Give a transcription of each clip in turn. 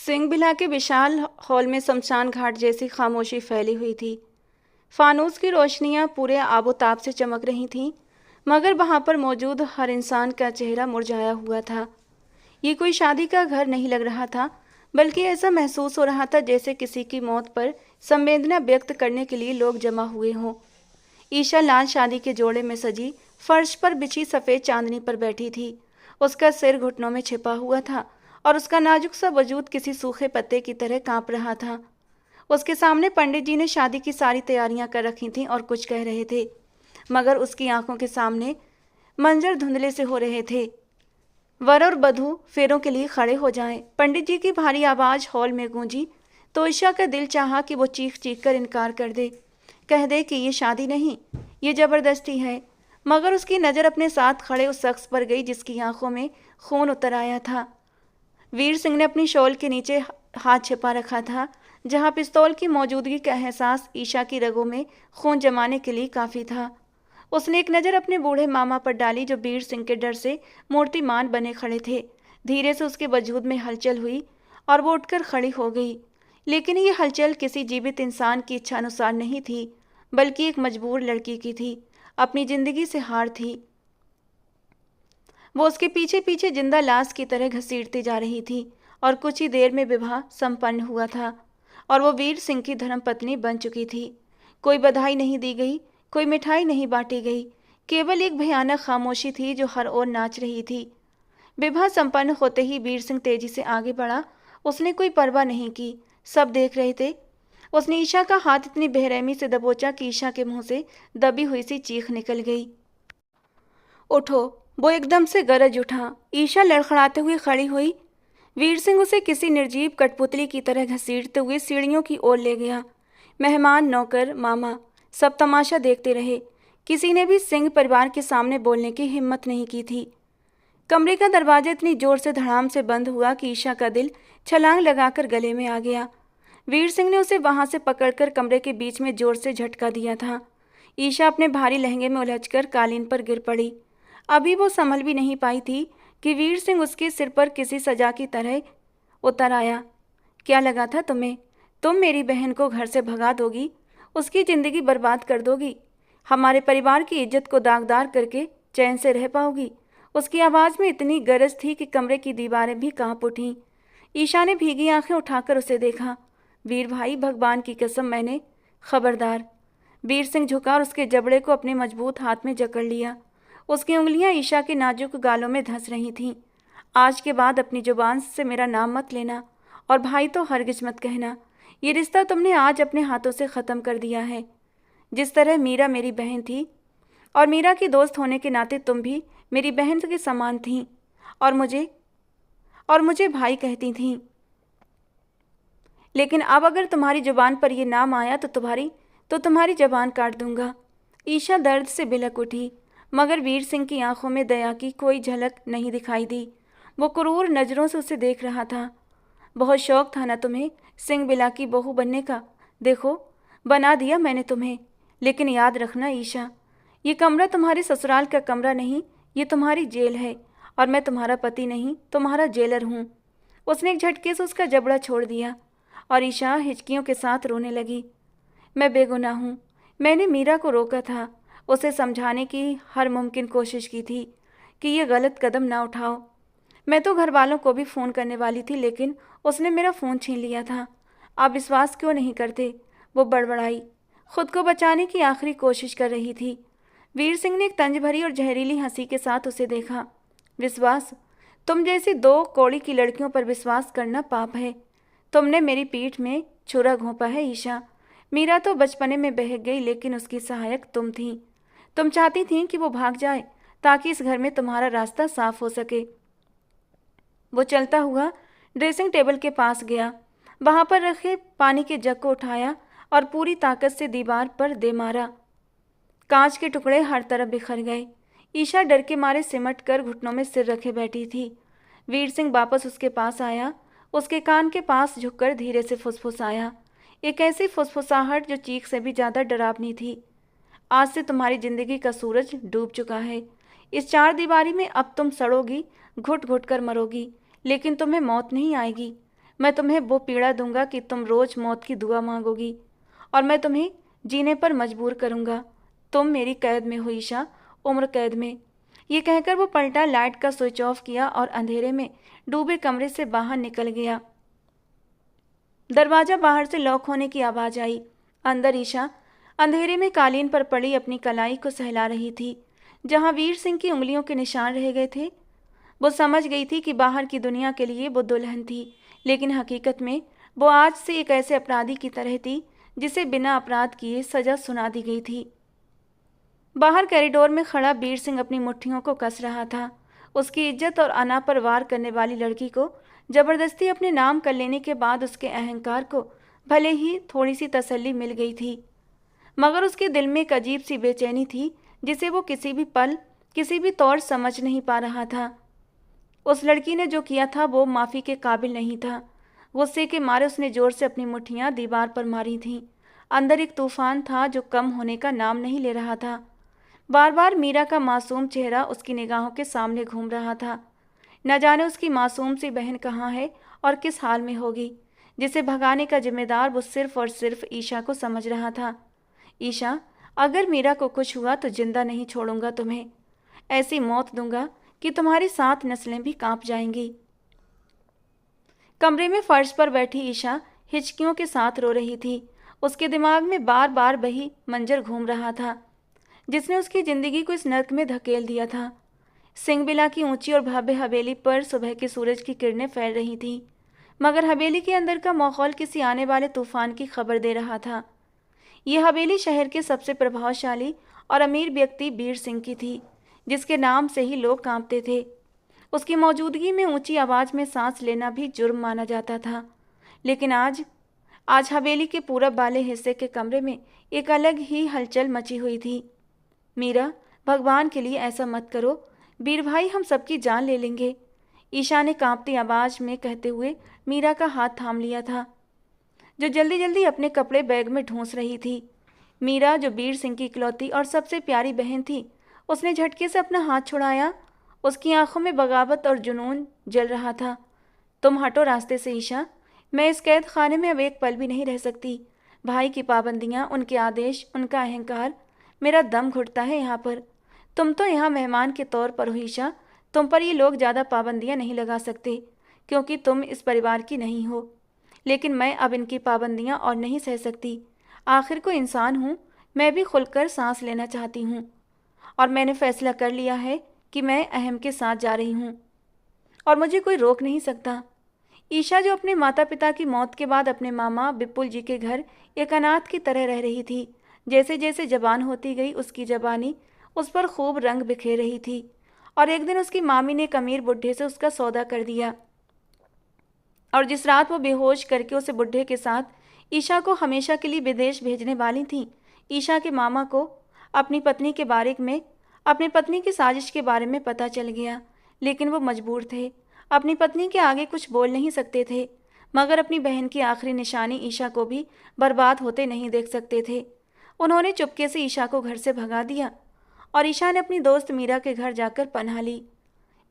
सिंह बिला के विशाल हॉल में शमशान घाट जैसी खामोशी फैली हुई थी। फानूस की रोशनियां पूरे आबोताब से चमक रही थीं, मगर वहां पर मौजूद हर इंसान का चेहरा मुरझाया हुआ था। ये कोई शादी का घर नहीं लग रहा था, बल्कि ऐसा महसूस हो रहा था जैसे किसी की मौत पर संवेदना व्यक्त करने के लिए लोग जमा हुए हों। ईशा लाल शादी के जोड़े में सजी फर्श पर बिछी सफ़ेद चांदनी पर बैठी थी। उसका सिर घुटनों में छिपा हुआ था और उसका नाजुक सा वजूद किसी सूखे पत्ते की तरह कांप रहा था। उसके सामने पंडित जी ने शादी की सारी तैयारियां कर रखी थीं और कुछ कह रहे थे, मगर उसकी आंखों के सामने मंजर धुंधले से हो रहे थे। वर और वधू फेरों के लिए खड़े हो जाएं। पंडित जी की भारी आवाज़ हॉल में गूंजी तो ईशा का दिल चाहा कि वो चीख चीख कर इनकार कर दे, कह दे कि ये शादी नहीं, ये ज़बरदस्ती है। मगर उसकी नज़र अपने साथ खड़े उस शख्स पर गई जिसकी आंखों में खून उतर आया था। वीर सिंह ने अपनी शॉल के नीचे हाथ छिपा रखा था, जहां पिस्तौल की मौजूदगी का एहसास ईशा की रगों में खून जमाने के लिए काफ़ी था। उसने एक नज़र अपने बूढ़े मामा पर डाली, जो वीर सिंह के डर से मूर्तिमान बने खड़े थे। धीरे से उसके वजूद में हलचल हुई और वो उठकर खड़ी हो गई, लेकिन ये हलचल किसी जीवित इंसान की इच्छा अनुसार नहीं थी, बल्कि एक मजबूर लड़की की थी। अपनी जिंदगी से हार थी। वो उसके पीछे पीछे जिंदा लाश की तरह घसीटती जा रही थी और कुछ ही देर में विवाह संपन्न हुआ था और वो वीर सिंह की धर्मपत्नी बन चुकी थी। कोई बधाई नहीं दी गई, कोई मिठाई नहीं बांटी गई, केवल एक भयानक खामोशी थी जो हर ओर नाच रही थी। विवाह संपन्न होते ही वीर सिंह तेजी से आगे बढ़ा। उसने कोई परवाह नहीं की, सब देख रहे थे। उसने ईशा का हाथ इतनी बेरहमी से दबोचा कि ईशा के मुंह से दबी हुई सी चीख निकल गई। उठो! वो एकदम से गरज उठा। ईशा लड़खड़ाते हुए खड़ी हुई। वीर सिंह उसे किसी निर्जीव कठपुतली की तरह घसीटते हुए सीढ़ियों की ओर ले गया। मेहमान, नौकर, मामा सब तमाशा देखते रहे। किसी ने भी सिंह परिवार के सामने बोलने की हिम्मत नहीं की थी। कमरे का दरवाजा इतनी जोर से धड़ाम से बंद हुआ कि ईशा का दिल छलांग लगाकर गले में आ गया। वीर सिंह ने उसे वहां से पकड़कर कमरे के बीच में जोर से झटका दिया था। ईशा अपने भारी लहंगे में उलझकर कालीन पर गिर पड़ी। अभी वो संभल भी नहीं पाई थी कि वीर सिंह उसके सिर पर किसी सजा की तरह उतर आया। क्या लगा था तुम्हें? तुम मेरी बहन को घर से भगा दोगी, उसकी जिंदगी बर्बाद कर दोगी, हमारे परिवार की इज्जत को दागदार करके चैन से रह पाओगी? उसकी आवाज़ में इतनी गरज थी कि कमरे की दीवारें भी कांप उठीं। ईशा ने भीगी आंखें उठाकर उसे देखा। वीर भाई, भगवान की कसम, मैंने खबरदार। वीर सिंह झुका और उसके जबड़े को अपने मजबूत हाथ में जकड़ लिया। उसकी उंगलियां ईशा के नाजुक गालों में धंस रही थीं। आज के बाद अपनी जुबान से मेरा नाम मत लेना, और भाई तो हरगिज मत कहना। ये रिश्ता तुमने आज अपने हाथों से ख़त्म कर दिया है। जिस तरह मीरा मेरी बहन थी और मीरा की दोस्त होने के नाते तुम भी मेरी बहन के समान थीं और मुझे भाई कहती थीं। लेकिन अब अगर तुम्हारी जुबान पर यह नाम आया तो तुम्हारी जबान काट दूंगा। ईशा दर्द से बिलक उठी, मगर वीर सिंह की आंखों में दया की कोई झलक नहीं दिखाई दी। वो क्रूर नज़रों से उसे देख रहा था। बहुत शौक था ना तुम्हें सिंह बिला की बहू बनने का? देखो, बना दिया मैंने तुम्हें। लेकिन याद रखना ईशा, ये कमरा तुम्हारे ससुराल का कमरा नहीं, ये तुम्हारी जेल है, और मैं तुम्हारा पति नहीं, तुम्हारा जेलर हूँ। उसने एक झटके से उसका जबड़ा छोड़ दिया और ईशा हिचकियों के साथ रोने लगी। मैं बेगुनाह हूँ। मैंने मीरा को रोका था, उसे समझाने की हर मुमकिन कोशिश की थी कि ये गलत कदम ना उठाओ। मैं तो घर वालों को भी फ़ोन करने वाली थी, लेकिन उसने मेरा फ़ोन छीन लिया था। आप विश्वास क्यों नहीं करते? वो बड़बड़ाई, खुद को बचाने की आखिरी कोशिश कर रही थी। वीर सिंह ने एक तंज भरी और जहरीली हंसी के साथ उसे देखा। विश्वास? तुम जैसी दो कौड़ी की लड़कियों पर विश्वास करना पाप है। तुमने मेरी पीठ में छुरा घोंपा है ईशा। मीरा तो बचपने में बहक गई, लेकिन उसकी सहायक तुम थी। तुम चाहती थीं कि वो भाग जाए ताकि इस घर में तुम्हारा रास्ता साफ हो सके। वो चलता हुआ ड्रेसिंग टेबल के पास गया, वहां पर रखे पानी के जग को उठाया और पूरी ताकत से दीवार पर दे मारा। कांच के टुकड़े हर तरफ बिखर गए। ईशा डर के मारे सिमट कर घुटनों में सिर रखे बैठी थी। वीर सिंह वापस उसके पास आया, उसके कान के पास झुककर धीरे से फुसफुसाया, एक ऐसी फुसफुसाहट जो चीख से भी ज़्यादा डरावनी थी। आज से तुम्हारी जिंदगी का सूरज डूब चुका है। इस चार दीवारी में अब तुम सड़ोगी, घुट घुट कर मरोगी, लेकिन तुम्हें मौत नहीं आएगी। मैं तुम्हें वो पीड़ा दूंगा कि तुम रोज मौत की दुआ मांगोगी, और मैं तुम्हें जीने पर मजबूर करूंगा। तुम मेरी कैद में हो ईशा, उम्र कैद में। ये कहकर वो पलटा, लाइट का स्विच ऑफ किया और अंधेरे में डूबे कमरे से बाहर निकल गया। दरवाजा बाहर से लॉक होने की आवाज आई। अंदर ईशा अंधेरे में कालीन पर पड़ी अपनी कलाई को सहला रही थी, जहां वीर सिंह की उंगलियों के निशान रह गए थे। वो समझ गई थी कि बाहर की दुनिया के लिए वो दुल्हन थी, लेकिन हकीकत में वो आज से एक ऐसे अपराधी की तरह थी जिसे बिना अपराध किए सजा सुना दी गई थी। बाहर कॉरिडोर में खड़ा वीर सिंह अपनी मुट्ठियों को कस रहा था। उसकी इज्जत और अना पर वार करने वाली लड़की को जबरदस्ती अपने नाम कर लेने के बाद उसके अहंकार को भले ही थोड़ी सी तसल्ली मिल गई थी, मगर उसके दिल में एक अजीब सी बेचैनी थी जिसे वो किसी भी पल, किसी भी तौर समझ नहीं पा रहा था। उस लड़की ने जो किया था वो माफ़ी के काबिल नहीं था। गुस्से के मारे उसने जोर से अपनी मुट्ठियां दीवार पर मारी थीं। अंदर एक तूफान था जो कम होने का नाम नहीं ले रहा था। बार बार मीरा का मासूम चेहरा उसकी निगाहों के सामने घूम रहा था। न जाने उसकी मासूम सी बहन कहाँ है और किस हाल में होगी, जिसे भगाने का जिम्मेदार वो सिर्फ और सिर्फ ईशा को समझ रहा था। ईशा, अगर मीरा को कुछ हुआ तो जिंदा नहीं छोड़ूंगा तुम्हें। ऐसी मौत दूंगा कि तुम्हारी 7 नस्लें भी कांप जाएंगी। कमरे में फर्श पर बैठी ईशा हिचकियों के साथ रो रही थी। उसके दिमाग में बार बार वही मंजर घूम रहा था जिसने उसकी जिंदगी को इस नर्क में धकेल दिया था। सिंगबिला की ऊंची और भव्य हवेली पर सुबह के सूरज की किरणें फैल रही थीं, मगर हवेली के अंदर का माहौल किसी आने वाले तूफान की खबर दे रहा था। यह हवेली शहर के सबसे प्रभावशाली और अमीर व्यक्ति वीर सिंह की थी, जिसके नाम से ही लोग कांपते थे। उसकी मौजूदगी में ऊंची आवाज में सांस लेना भी जुर्म माना जाता था। लेकिन आज आज हवेली के पूरब वाले हिस्से के कमरे में एक अलग ही हलचल मची हुई थी। मीरा, भगवान के लिए ऐसा मत करो, वीर भाई हम सबकी जान ले लेंगे, ईशा ने कांपती आवाज में कहते हुए मीरा का हाथ थाम लिया था, जो जल्दी जल्दी अपने कपड़े बैग में ढूंस रही थी। मीरा, जो वीर सिंह की इकलौती और सबसे प्यारी बहन थी, उसने झटके से अपना हाथ छुड़ाया। उसकी आंखों में बगावत और जुनून जल रहा था। तुम हटो रास्ते से ईशा, मैं इस कैद खाने में अब एक पल भी नहीं रह सकती। भाई की पाबंदियां, उनके आदेश, उनका अहंकार, मेरा दम घुटता है यहाँ पर। तुम तो यहाँ मेहमान के तौर पर हो ईशा, तुम पर ये लोग ज़्यादा पाबंदियां नहीं लगा सकते क्योंकि तुम इस परिवार की नहीं हो। लेकिन मैं अब इनकी पाबंदियां और नहीं सह सकती। आखिर को इंसान हूँ, मैं भी खुलकर सांस लेना चाहती हूँ, और मैंने फैसला कर लिया है कि मैं अहम के साथ जा रही हूँ और मुझे कोई रोक नहीं सकता। ईशा, जो अपने माता पिता की मौत के बाद अपने मामा विपुल जी के घर एक अनाथ की तरह रह रही थी, जैसे जैसे जवान होती गई उसकी जवानी उस पर खूब रंग बिखेर रही थी। और एक दिन उसकी मामी ने एक अमीर बुढ़े से उसका सौदा कर दिया, और जिस रात वो बेहोश करके उसे बुढ़े के साथ ईशा को हमेशा के लिए विदेश भेजने वाली थी, ईशा के मामा को अपनी पत्नी की साजिश के बारे में पता चल गया। लेकिन वो मजबूर थे, अपनी पत्नी के आगे कुछ बोल नहीं सकते थे, मगर अपनी बहन की आखिरी निशानी ईशा को भी बर्बाद होते नहीं देख सकते थे। उन्होंने चुपके से ईशा को घर से भगा दिया और ईशा ने अपनी दोस्त मीरा के घर जाकर पनाह ली।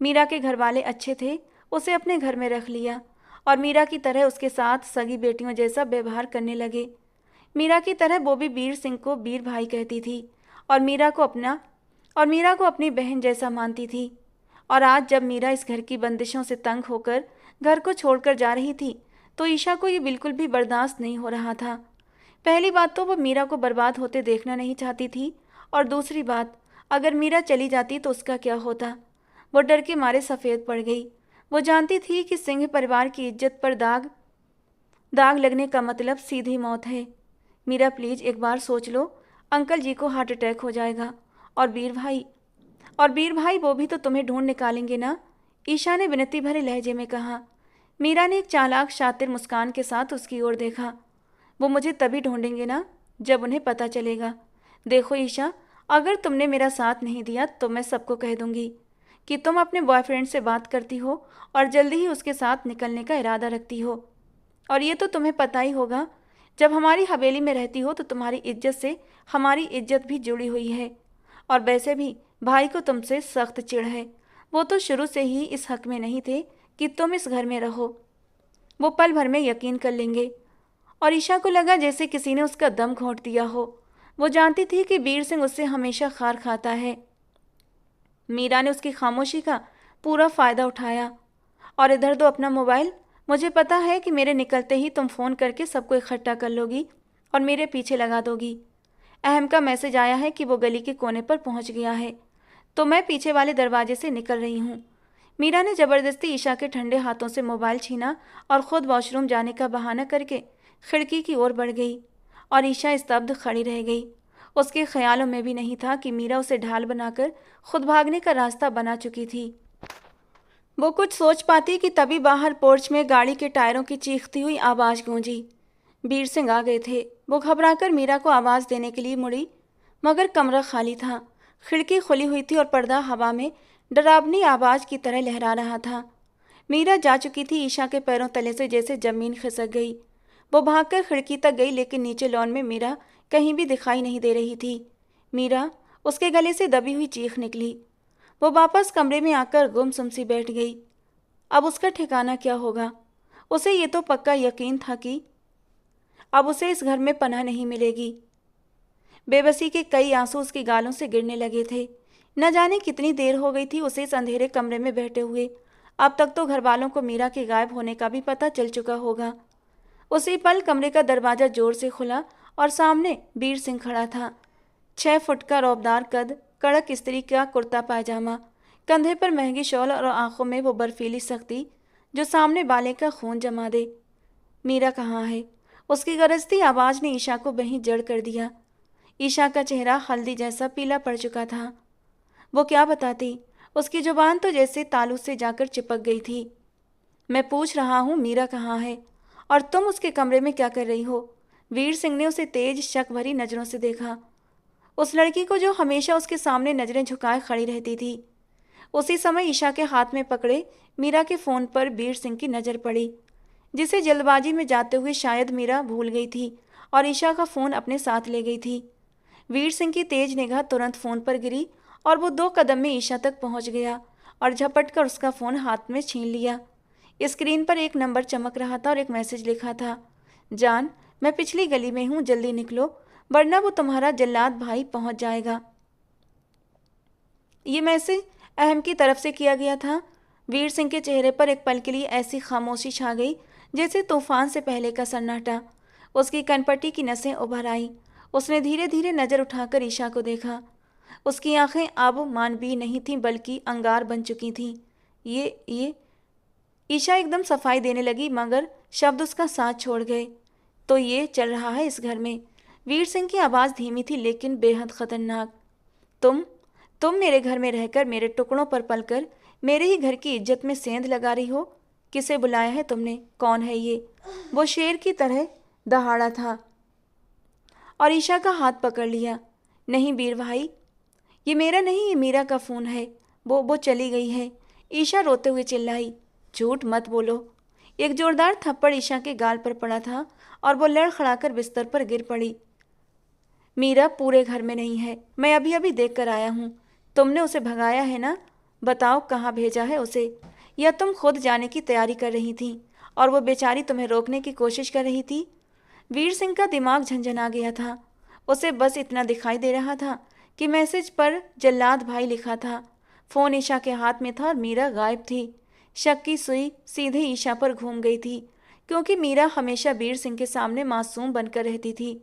मीरा के घर वाले अच्छे थे, उसे अपने घर में रख लिया और मीरा की तरह उसके साथ सगी बेटियों जैसा व्यवहार करने लगे। मीरा की तरह वो भी वीर सिंह को वीर भाई कहती थी और मीरा को अपनी बहन जैसा मानती थी। और आज जब मीरा इस घर की बंदिशों से तंग होकर घर को छोड़कर जा रही थी, तो ईशा को ये बिल्कुल भी बर्दाश्त नहीं हो रहा था। पहली बात तो वो मीरा को बर्बाद होते देखना नहीं चाहती थी, और दूसरी बात, अगर मीरा चली जाती तो उसका क्या होता। वो डर के मारे सफ़ेद पड़ गई। वो जानती थी कि सिंह परिवार की इज्जत पर दाग लगने का मतलब सीधी मौत है। मीरा, प्लीज़ एक बार सोच लो, अंकल जी को हार्ट अटैक हो जाएगा, और वीर भाई वो भी तो तुम्हें ढूंढ निकालेंगे ना, ईशा ने विनती भरे लहजे में कहा। मीरा ने एक चालाक शातिर मुस्कान के साथ उसकी ओर देखा। वो मुझे तभी ढूंढेंगे ना जब उन्हें पता चलेगा। देखो ईशा, अगर तुमने मेरा साथ नहीं दिया तो मैं सबको कह दूंगी कि तुम अपने बॉयफ्रेंड से बात करती हो और जल्दी ही उसके साथ निकलने का इरादा रखती हो। और ये तो तुम्हें पता ही होगा, जब हमारी हवेली में रहती हो तो तुम्हारी इज्जत से हमारी इज्जत भी जुड़ी हुई है। और वैसे भी भाई को तुमसे सख्त चिढ़ है। वो तो शुरू से ही इस हक में नहीं थे कि तुम इस घर में रहो। वो पल भर में यकीन कर लेंगे। और ईशा को लगा जैसे किसी ने उसका दम घोंट दिया हो। वो जानती थी कि वीर सिंह उससे हमेशा खार खाता है। मीरा ने उसकी खामोशी का पूरा फायदा उठाया। और इधर दो अपना मोबाइल, मुझे पता है कि मेरे निकलते ही तुम फ़ोन करके सबको इकट्ठा कर लोगी और मेरे पीछे लगा दोगी। अहम का मैसेज आया है कि वो गली के कोने पर पहुंच गया है, तो मैं पीछे वाले दरवाजे से निकल रही हूँ। मीरा ने ज़बरदस्ती ईशा के ठंडे हाथों से मोबाइल छीना और ख़ुद वॉशरूम जाने का बहाना करके खिड़की की ओर बढ़ गई। और ईशा स्तब्ध खड़ी रह गई। उसके ख्यालों में भी नहीं था कि मीरा उसे ढाल बनाकर खुद भागने का रास्ता बना चुकी थी। वो कुछ सोच पाती कि तभी बाहर पोर्च में गाड़ी के टायरों की चीखती हुई आवाज़ गूंजी। वीर सिंह आ गए थे। वो घबराकर मीरा को आवाज़ देने के लिए मुड़ी, मगर कमरा खाली था। खिड़की खुली हुई थी और पर्दा हवा में डरावनी आवाज़ की तरह लहरा रहा था। मीरा जा चुकी थी। ईशा के पैरों तले से जैसे जमीन खिसक गई। वो भागकर खिड़की तक गई, लेकिन नीचे लॉन में मीरा कहीं भी दिखाई नहीं दे रही थी। मीरा, उसके गले से दबी हुई चीख निकली। वो वापस कमरे में आकर गुमसुम सी बैठ गई। अब उसका ठिकाना क्या होगा? उसे ये तो पक्का यकीन था कि अब उसे इस घर में पनाह नहीं मिलेगी। बेबसी के कई आंसू उसकी गालों से गिरने लगे थे। न जाने कितनी देर हो गई थी उसे इस अंधेरे कमरे में बैठे हुए। अब तक तो घर वालों को मीरा के गायब होने का भी पता चल चुका होगा। उसी पल कमरे का दरवाज़ा जोर से खुला और सामने वीर सिंह खड़ा था। 6 फुट का रौबदार कद, कड़क स्त्री का कुर्ता पायजामा, कंधे पर महंगी शॉल और आंखों में वो बर्फीली सख्ती जो सामने वाले का खून जमा दे। मीरा कहाँ है? उसकी गरजती आवाज़ ने ईशा को वहीं जड़ कर दिया। ईशा का चेहरा हल्दी जैसा पीला पड़ चुका था। वो क्या बताती? उसकी जुबान तो जैसे तालू से जाकर चिपक गई थी। मैं पूछ रहा हूँ मीरा कहाँ है, और तुम उसके कमरे में क्या कर रही हो? वीर सिंह ने उसे तेज शक भरी नज़रों से देखा। उस लड़की को जो हमेशा उसके सामने नज़रें झुकाए खड़ी रहती थी। उसी समय ईशा के हाथ में पकड़े मीरा के फ़ोन पर वीर सिंह की नज़र पड़ी, जिसे जल्दबाजी में जाते हुए शायद मीरा भूल गई थी और ईशा का फ़ोन अपने साथ ले गई थी। वीर सिंह की तेज निगाह तुरंत फ़ोन पर गिरी और वो 2 कदम में ईशा तक पहुंच गया और झपट कर उसका फ़ोन हाथ में छीन लिया। स्क्रीन पर एक नंबर चमक रहा था और एक मैसेज लिखा था, जान, मैं पिछली गली में हूँ, जल्दी निकलो वरना वो तुम्हारा जल्लाद भाई पहुंच जाएगा। ये मैसेज अहम की तरफ से किया गया था। वीर सिंह के चेहरे पर एक पल के लिए ऐसी खामोशी छा गई जैसे तूफान से पहले का सन्नाटा। उसकी कनपटी की नसें उभर आईं। उसने धीरे धीरे नज़र उठाकर ईशा को देखा। उसकी आंखें अब मानवीय नहीं थीं बल्कि अंगार बन चुकी थीं। ये ईशा एकदम सफाई देने लगी, मगर शब्द उसका साथ छोड़ गए। तो ये चल रहा है इस घर में। वीर सिंह की आवाज़ धीमी थी लेकिन बेहद खतरनाक। तुम मेरे घर में रहकर, मेरे टुकड़ों पर पलकर, मेरे ही घर की इज्जत में सेंध लगा रही हो। किसे बुलाया है तुमने? कौन है ये? वो शेर की तरह दहाड़ा था और ईशा का हाथ पकड़ लिया। नहीं वीर भाई, ये मेरा नहीं, ये मीरा का फ़ोन है। वो चली गई है। ईशा रोते हुए चिल्लाई। झूठ मत बोलो। एक जोरदार थप्पड़ ईशा के गाल पर पड़ा था और वो लड़खड़ाकर बिस्तर पर गिर पड़ी। मीरा पूरे घर में नहीं है, मैं अभी अभी देख कर आया हूँ। तुमने उसे भगाया है ना? बताओ कहाँ भेजा है उसे, या तुम खुद जाने की तैयारी कर रही थी और वो बेचारी तुम्हें रोकने की कोशिश कर रही थी? वीर सिंह का दिमाग झंझना गया था। उसे बस इतना दिखाई दे रहा था कि मैसेज पर जल्लाद भाई लिखा था। फ़ोन ईशा के हाथ में था और मीरा गायब थी। शक की सुई सीधे ईशा पर घूम गई थी, क्योंकि मीरा हमेशा वीर सिंह के सामने मासूम बनकर रहती थी,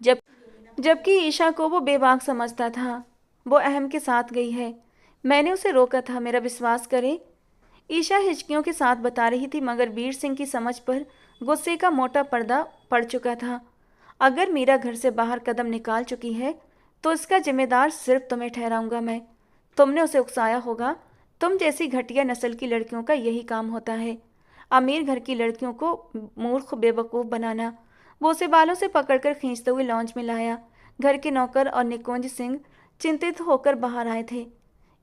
जबकि ईशा को वो बेबाक समझता था। वो अहम के साथ गई है। मैंने उसे रोका था, मेरा विश्वास करें। ईशा हिचकियों के साथ बता रही थी, मगर वीर सिंह की समझ पर गुस्से का मोटा पर्दा पड़ चुका था। अगर मीरा घर से बाहर कदम निकाल चुकी है तो इसका जिम्मेदार सिर्फ तुम्हें ठहराऊंगा मैं। तुमने उसे उकसाया होगा। तुम जैसी घटिया नस्ल की लड़कियों का यही काम होता है, अमीर घर की लड़कियों को मूर्ख बेवकूफ़ बनाना। वो उसे बालों से पकड़कर खींचते हुए लॉन्च में लाया। घर के नौकर और निकुंज सिंह चिंतित होकर बाहर आए थे।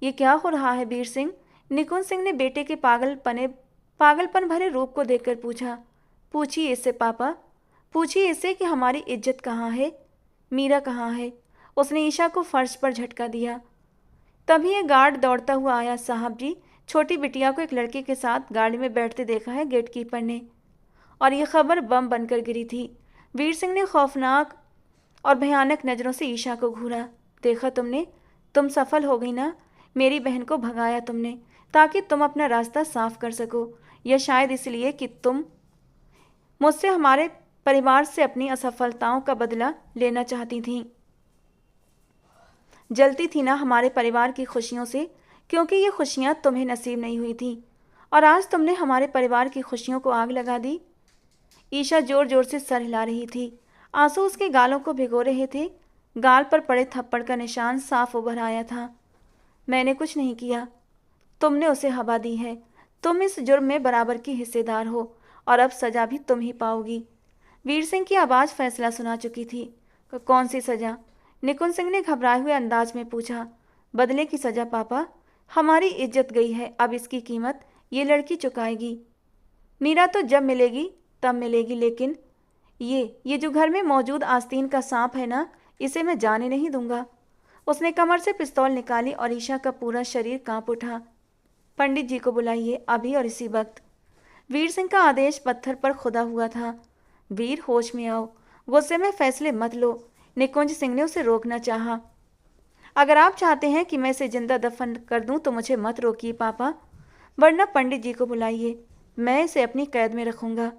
ये क्या हो रहा है वीर सिंह? निकुंज सिंह ने बेटे के पागलपन भरे रूप को देखकर पूछा। पूछिए इससे पापा, पूछिए इससे कि हमारी इज्जत कहाँ है, मीरा कहाँ है। उसने ईशा को फर्श पर झटका दिया। तभी एक गार्ड दौड़ता हुआ आया। साहब जी, छोटी बिटिया को एक लड़के के साथ गाड़ी में बैठते देखा है गेट कीपर ने। और यह खबर बम बनकर गिरी थी। वीर सिंह ने खौफनाक और भयानक नज़रों से ईशा को घूरा। देखा तुमने, तुम सफल हो गई ना। मेरी बहन को भगाया तुमने ताकि तुम अपना रास्ता साफ कर सको, या शायद इसलिए कि तुम मुझसे, हमारे परिवार से अपनी असफलताओं का बदला लेना चाहती थीं। जलती थी ना हमारे परिवार की खुशियों से, क्योंकि ये खुशियां तुम्हें नसीब नहीं हुई थी, और आज तुमने हमारे परिवार की खुशियों को आग लगा दी। ईशा जोर जोर से सर हिला रही थी। आंसू उसके गालों को भिगो रहे थे। गाल पर पड़े थप्पड़ का निशान साफ उभर आया था। मैंने कुछ नहीं किया, तुमने उसे हवा दी है। तुम इस जुर्म में बराबर की हिस्सेदार हो, और अब सजा भी तुम ही पाओगी। वीर सिंह की आवाज़ फैसला सुना चुकी थी। कौन सी सजा? निकुंज सिंह ने घबराए हुए अंदाज में पूछा। बदले की सजा पापा। हमारी इज्जत गई है, अब इसकी कीमत ये लड़की चुकाएगी। मीरा तो जब मिलेगी तब मिलेगी, लेकिन ये जो घर में मौजूद आस्तीन का सांप है ना, इसे मैं जाने नहीं दूंगा। उसने कमर से पिस्तौल निकाली और ईशा का पूरा शरीर कांप उठा। पंडित जी को बुलाइए, अभी और इसी वक्त। वीर सिंह का आदेश पत्थर पर खुदा हुआ था। वीर, होश में आओ, गुस्से में फैसले मत लो। निकुंज सिंह ने उसे रोकना चाहा। अगर आप चाहते हैं कि मैं इसे जिंदा दफन कर दूं तो मुझे मत रोकिए पापा, वरना पंडित जी को बुलाइए। मैं इसे अपनी कैद में रखूंगा।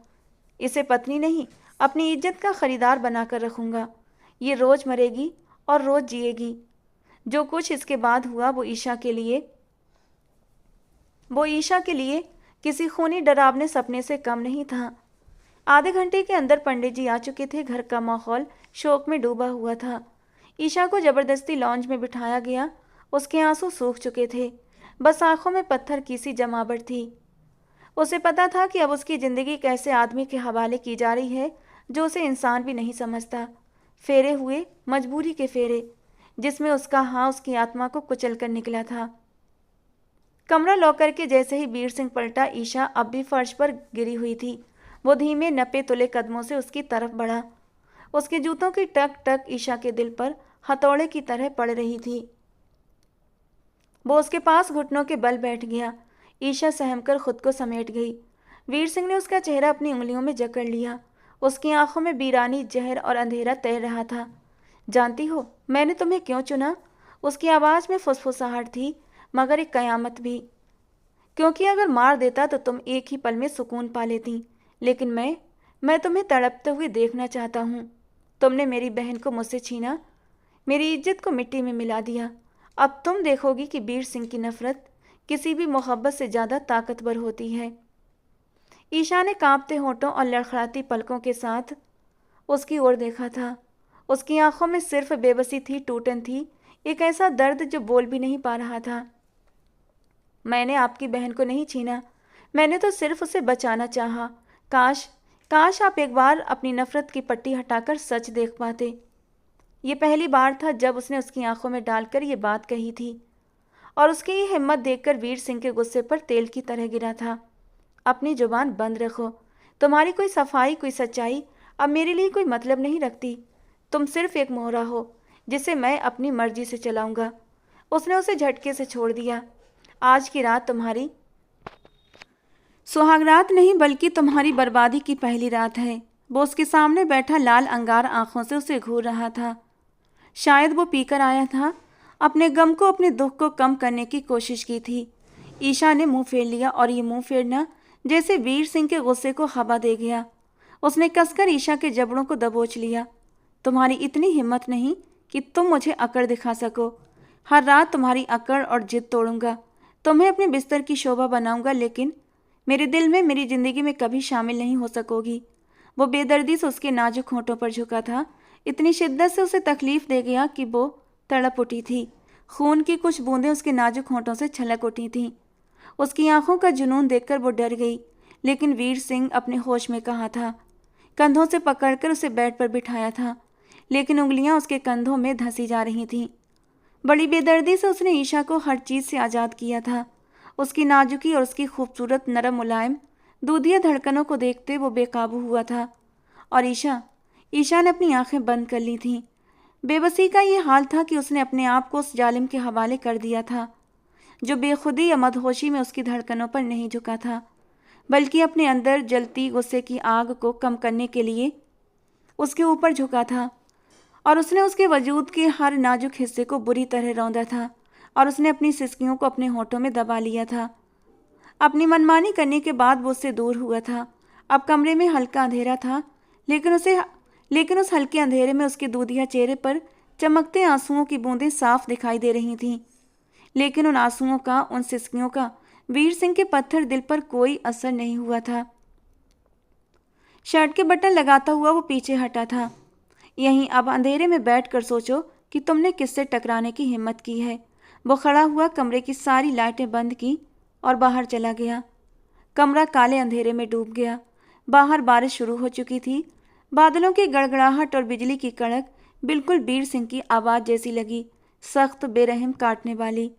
इसे पत्नी नहीं, अपनी इज्जत का खरीदार बनाकर रखूंगा। ये रोज मरेगी और रोज जिएगी। जो कुछ इसके बाद हुआ वो ईशा के लिए किसी खूनी डरावने सपने से कम नहीं था। आधे घंटे के अंदर पंडित जी आ चुके थे। घर का माहौल शोक में डूबा हुआ था। ईशा को जबरदस्ती लॉन्ज में बिठाया गया। उसके आंसू सूख चुके थे, बस आंखों में पत्थर की सी जमावट थी। उसे पता था कि अब उसकी जिंदगी कैसे आदमी के हवाले की जा रही है जो उसे इंसान भी नहीं समझता। फेरे हुए, मजबूरी के फेरे, जिसमें उसका हाँ उसकी आत्मा को कुचल कर निकला था। कमरा लॉक करके जैसे ही वीर सिंह पलटा, ईशा अब भी फर्श पर गिरी हुई थी। वो धीमे नपे तुले कदमों से उसकी तरफ बढ़ा। उसके जूतों की टक टक ईशा के दिल पर हथौड़े की तरह पड़ रही थी। वो उसके पास घुटनों के बल बैठ गया। ईशा सहमकर खुद को समेट गई। वीर सिंह ने उसका चेहरा अपनी उंगलियों में जकड़ लिया। उसकी आंखों में बीरानी, जहर और अंधेरा तैर रहा था। जानती हो मैंने तुम्हें क्यों चुना? उसकी आवाज़ में फुसफुसाहट थी, मगर एक कयामत भी। क्योंकि अगर मार देता तो तुम एक ही पल में सुकून पा लेती, लेकिन मैं तुम्हें तड़पते हुए देखना चाहता हूँ। तुमने मेरी बहन को मुझसे छीना, मेरी इज्जत को मिट्टी में मिला दिया। अब तुम देखोगी कि वीर सिंह की नफरत किसी भी मोहब्बत से ज़्यादा ताकतवर होती है। ईशा ने कांपते होठों और लड़खड़ाती पलकों के साथ उसकी ओर देखा था। उसकी आंखों में सिर्फ बेबसी थी, टूटन थी, एक ऐसा दर्द जो बोल भी नहीं पा रहा था। मैंने आपकी बहन को नहीं छीना, मैंने तो सिर्फ उसे बचाना चाहा। काश आप एक बार अपनी नफरत की पट्टी हटाकर सच देख पाते। ये पहली बार था जब उसने उसकी आंखों में डालकर ये बात कही थी, और उसकी ये हिम्मत देखकर वीर सिंह के गुस्से पर तेल की तरह गिरा था। अपनी जुबान बंद रखो। तुम्हारी कोई सफाई, कोई सच्चाई अब मेरे लिए कोई मतलब नहीं रखती। तुम सिर्फ एक मोहरा हो जिसे मैं अपनी मर्जी से चलाऊंगा। उसने उसे झटके से छोड़ दिया। आज की रात तुम्हारी सुहागरात नहीं बल्कि तुम्हारी बर्बादी की पहली रात है। वो उसके सामने बैठा लाल अंगार आंखों से उसे घूर रहा था। शायद वो पीकर आया था, अपने गम को, अपने दुख को कम करने की कोशिश की थी। ईशा ने मुंह फेर लिया, और ये मुंह फेरना जैसे वीर सिंह के गुस्से को हवा दे गया। उसने कसकर ईशा के जबड़ों को दबोच लिया। तुम्हारी इतनी हिम्मत नहीं कि तुम मुझे अकड़ दिखा सको। हर रात तुम्हारी अकड़ और जिद तोड़ूंगा, तुम्हें अपने बिस्तर की शोभा बनाऊंगा, लेकिन मेरे दिल में, मेरी जिंदगी में कभी शामिल नहीं हो सकोगी। वो बेदर्दी से उसके नाजुक होठों पर झुका था। इतनी शिद्दत से उसे तकलीफ दे गया कि वो तड़प उठी थी। खून की कुछ बूंदें उसके नाजुक होठों से छलक उठी थीं। उसकी आंखों का जुनून देखकर वो डर गई, लेकिन वीर सिंह अपने होश में कहाँ था। कंधों से पकड़कर उसे बेड पर बिठाया था, लेकिन उंगलियां उसके कंधों में धंसी जा रही थीं। बड़ी बेदर्दी से उसने ईशा को हर चीज़ से आज़ाद किया था। उसकी नाजुकी और उसकी खूबसूरत, नरम, मुलायम, दूधिया धड़कनों को देखते वो बेकाबू हुआ था। और ईशा ने अपनी आंखें बंद कर ली थीं। बेबसी का ये हाल था कि उसने अपने आप को उस जालिम के हवाले कर दिया था। जो बेखुदी या मदहोशी में उसकी धड़कनों पर नहीं झुका था, बल्कि अपने अंदर जलती गुस्से की आग को कम करने के लिए उसके ऊपर झुका था। और उसने उसके वजूद के हर नाजुक हिस्से को बुरी तरह रौंदा था और उसने अपनी सिसकियों को अपने होठों में दबा लिया था। अपनी मनमानी करने के बाद वो उससे दूर हुआ था। अब कमरे में हल्का अंधेरा था, लेकिन उस हल्के अंधेरे में उसके दूधिया चेहरे पर चमकते आंसुओं की बूंदें साफ दिखाई दे रही थीं। लेकिन उन आंसुओं का, उन सिसकियों का वीर सिंह के पत्थर दिल पर कोई असर नहीं हुआ था। शर्ट के बटन लगाता हुआ वो पीछे हटा था। यहीं अब अंधेरे में बैठकर सोचो कि तुमने किससे टकराने की हिम्मत की है। वो खड़ा हुआ कमरे की सारी लाइटें बंद की और बाहर चला गया। कमरा काले अंधेरे में डूब गया। बाहर बारिश शुरू हो चुकी थी। बादलों की गड़गड़ाहट और बिजली की कड़क बिल्कुल वीर सिंह की आवाज़ जैसी लगी, सख्त, बेरहम, काटने वाली।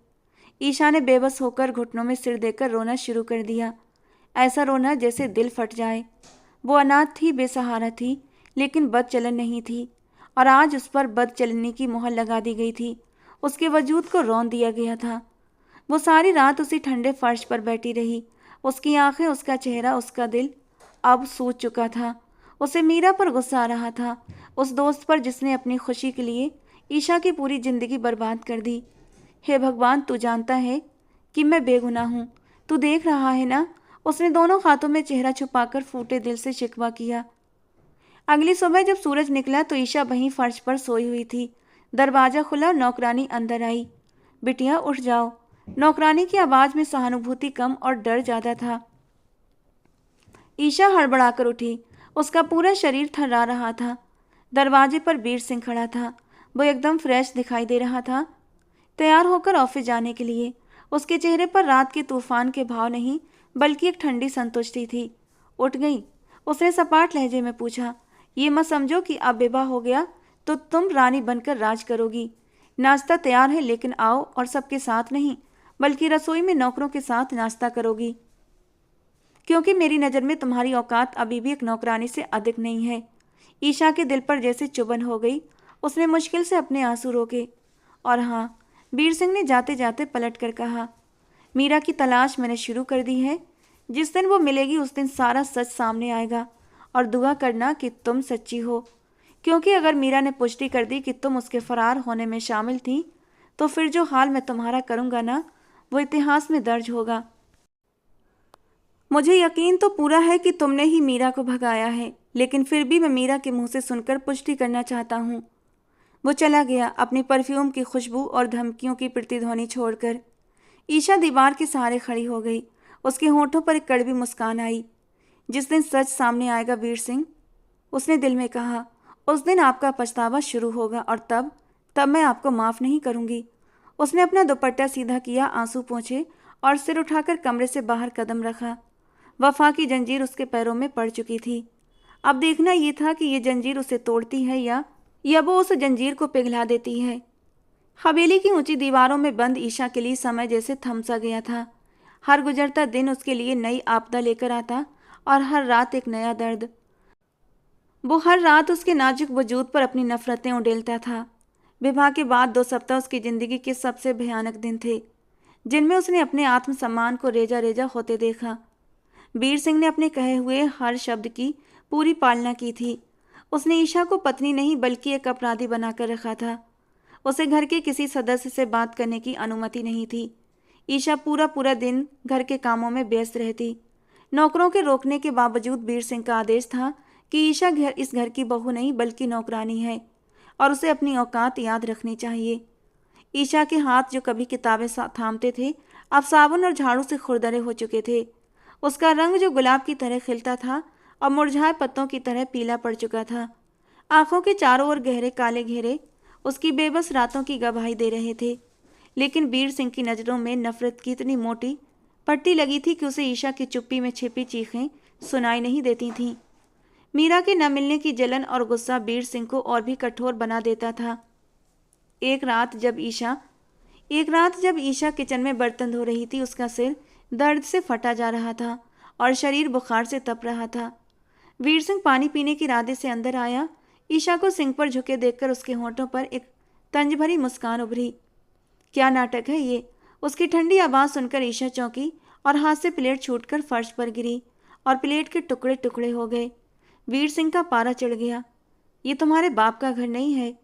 ईशा ने बेबस होकर घुटनों में सिर देकर रोना शुरू कर दिया। ऐसा रोना जैसे दिल फट जाए। वो अनाथ थी, बेसहारा थी, लेकिन बदचलन नहीं थी, और आज उस पर बदचलनी की मोहर लगा दी गई थी। उसके वजूद को रौंद दिया गया था। वो सारी रात उसी ठंडे फर्श पर बैठी रही। उसकी आंखें, उसका चेहरा, उसका दिल अब सूज चुका था। उसे मीरा पर गुस्सा आ रहा था, उस दोस्त पर जिसने अपनी खुशी के लिए ईशा की पूरी जिंदगी बर्बाद कर दी। हे भगवान, तू जानता है कि मैं बेगुनाह हूँ। तू देख रहा है ना। उसने दोनों हाथों में चेहरा छुपाकर फूटे दिल से शिकवा किया। अगली सुबह जब सूरज निकला तो ईशा वहीं फर्श पर सोई हुई थी। दरवाजा खुला, नौकरानी अंदर आई। बिटिया उठ जाओ। नौकरानी की आवाज में सहानुभूति कम और डर ज्यादा था। ईशा हड़बड़ाकर उठी। उसका पूरा शरीर थर्रा रहा था। दरवाजे पर वीर सिंह खड़ा था। वो एकदम फ्रेश दिखाई दे रहा था, तैयार होकर ऑफिस जाने के लिए। उसके चेहरे पर रात के तूफान के भाव नहीं, बल्कि एक ठंडी संतुष्टि थी। उठ गई? उसने सपाट लहजे में पूछा। ये मत समझो कि अब विवाह हो गया तो तुम रानी बनकर राज करोगी। नाश्ता तैयार है, लेकिन आओ, और सबके साथ नहीं, बल्कि रसोई में नौकरों के साथ नाश्ता करोगी, क्योंकि मेरी नज़र में तुम्हारी औकात अभी भी एक नौकरानी से अधिक नहीं है। ईशा के दिल पर जैसे चुभन हो गई। उसने मुश्किल से अपने आंसू रोके। और हाँ, वीर सिंह ने जाते जाते पलट कर कहा, मीरा की तलाश मैंने शुरू कर दी है। जिस दिन वो मिलेगी उस दिन सारा सच सामने आएगा। और दुआ करना कि तुम सच्ची हो, क्योंकि अगर मीरा ने पुष्टि कर दी कि तुम उसके फरार होने में शामिल थी, तो फिर जो हाल मैं तुम्हारा करूँगा ना, वो इतिहास में दर्ज होगा। मुझे यकीन तो पूरा है कि तुमने ही मीरा को भगाया है, लेकिन फिर भी मैं मीरा के मुंह से सुनकर पुष्टि करना चाहता हूँ। वो चला गया, अपनी परफ्यूम की खुशबू और धमकियों की प्रतिध्वनि छोड़कर। ईशा दीवार के सहारे खड़ी हो गई। उसके होठों पर एक कड़वी मुस्कान आई। जिस दिन सच सामने आएगा वीर सिंह, उसने दिल में कहा, उस दिन आपका पछतावा शुरू होगा, और तब मैं आपको माफ़ नहीं करूँगी। उसने अपना दुपट्टा सीधा किया, आंसू पोंछे और सिर उठाकर कमरे से बाहर कदम रखा। वफा की जंजीर उसके पैरों में पड़ चुकी थी। अब देखना ये था कि ये जंजीर उसे तोड़ती है या वो उस जंजीर को पिघला देती है। हवेली की ऊंची दीवारों में बंद ईशा के लिए समय जैसे थम सा गया था। हर गुजरता दिन उसके लिए नई आपदा लेकर आता, और हर रात एक नया दर्द। वो हर रात उसके नाजुक वजूद पर अपनी नफरतें उड़ेलता था। विवाह के बाद 2 सप्ताह उसकी ज़िंदगी के सबसे भयानक दिन थे, जिनमें उसने अपने आत्मसम्मान को रेजा रेजा होते देखा। वीर सिंह ने अपने कहे हुए हर शब्द की पूरी पालना की थी। उसने ईशा को पत्नी नहीं बल्कि एक अपराधी बनाकर रखा था। उसे घर के किसी सदस्य से बात करने की अनुमति नहीं थी। ईशा पूरा पूरा दिन घर के कामों में व्यस्त रहती। नौकरों के रोकने के बावजूद वीर सिंह का आदेश था कि ईशा इस घर की बहू नहीं बल्कि नौकरानी है, और उसे अपनी औकात याद रखनी चाहिए। ईशा के हाथ जो कभी किताबें थामते थे, अब साबुन और झाड़ू से खुरदरे हो चुके थे। उसका रंग जो गुलाब की तरह खिलता था, अब मुरझाए पत्तों की तरह पीला पड़ चुका था। आंखों के चारों ओर गहरे काले घेरे उसकी बेबस रातों की गवाही दे रहे थे। लेकिन वीर सिंह की नज़रों में नफरत की इतनी मोटी पट्टी लगी थी कि उसे ईशा की चुप्पी में छिपी चीखें सुनाई नहीं देती थीं। मीरा के न मिलने की जलन और गुस्सा वीर सिंह को और भी कठोर बना देता था। एक रात जब ईशा किचन में बर्तन धो रही थी, उसका सिर दर्द से फटा जा रहा था और शरीर बुखार से तप रहा था। वीर सिंह पानी पीने के इरादे से अंदर आया। ईशा को सिंक पर झुके देखकर उसके होंठों पर एक तंज भरी मुस्कान उभरी। क्या नाटक है ये? उसकी ठंडी आवाज़ सुनकर ईशा चौंकी और हाथ से प्लेट छूटकर फर्श पर गिरी और प्लेट के टुकड़े टुकड़े हो गए। वीर सिंह का पारा चढ़ गया। ये तुम्हारे बाप का घर नहीं है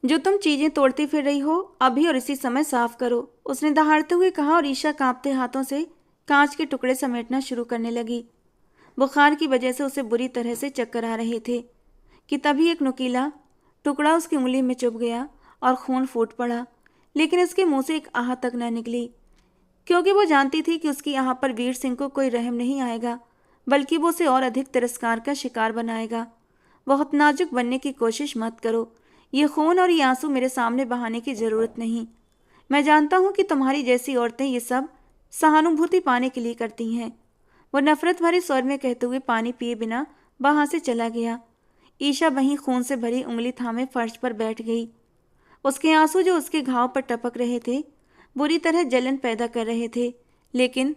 जो तुम चीजें तोड़ती फिर रही हो। अभी और इसी समय साफ करो, उसने दहाड़ते हुए कहा और ईशा कांपते हाथों से कांच के टुकड़े समेटना शुरू करने लगी। बुखार की वजह से उसे बुरी तरह से चक्कर आ रहे थे कि तभी एक नुकीला टुकड़ा उसकी उंगली में चुभ गया और खून फूट पड़ा। लेकिन इसके मुंह से एक आह तक न निकली, क्योंकि वो जानती थी कि उसकी आह पर वीर सिंह को कोई रहम नहीं आएगा, बल्कि वो उसे और अधिक तिरस्कार का शिकार बनाएगा। बहुत नाजुक बनने की कोशिश मत करो। ये खून और ये आंसू मेरे सामने बहाने की जरूरत नहीं। मैं जानता हूं कि तुम्हारी जैसी औरतें ये सब सहानुभूति पाने के लिए करती हैं। वो नफरत भरे स्वर में कहते हुए पानी पिए बिना वहां से चला गया। ईशा वहीं खून से भरी उंगली थामे फर्श पर बैठ गई। उसके आंसू जो उसके घाव पर टपक रहे थे बुरी तरह जलन पैदा कर रहे थे, लेकिन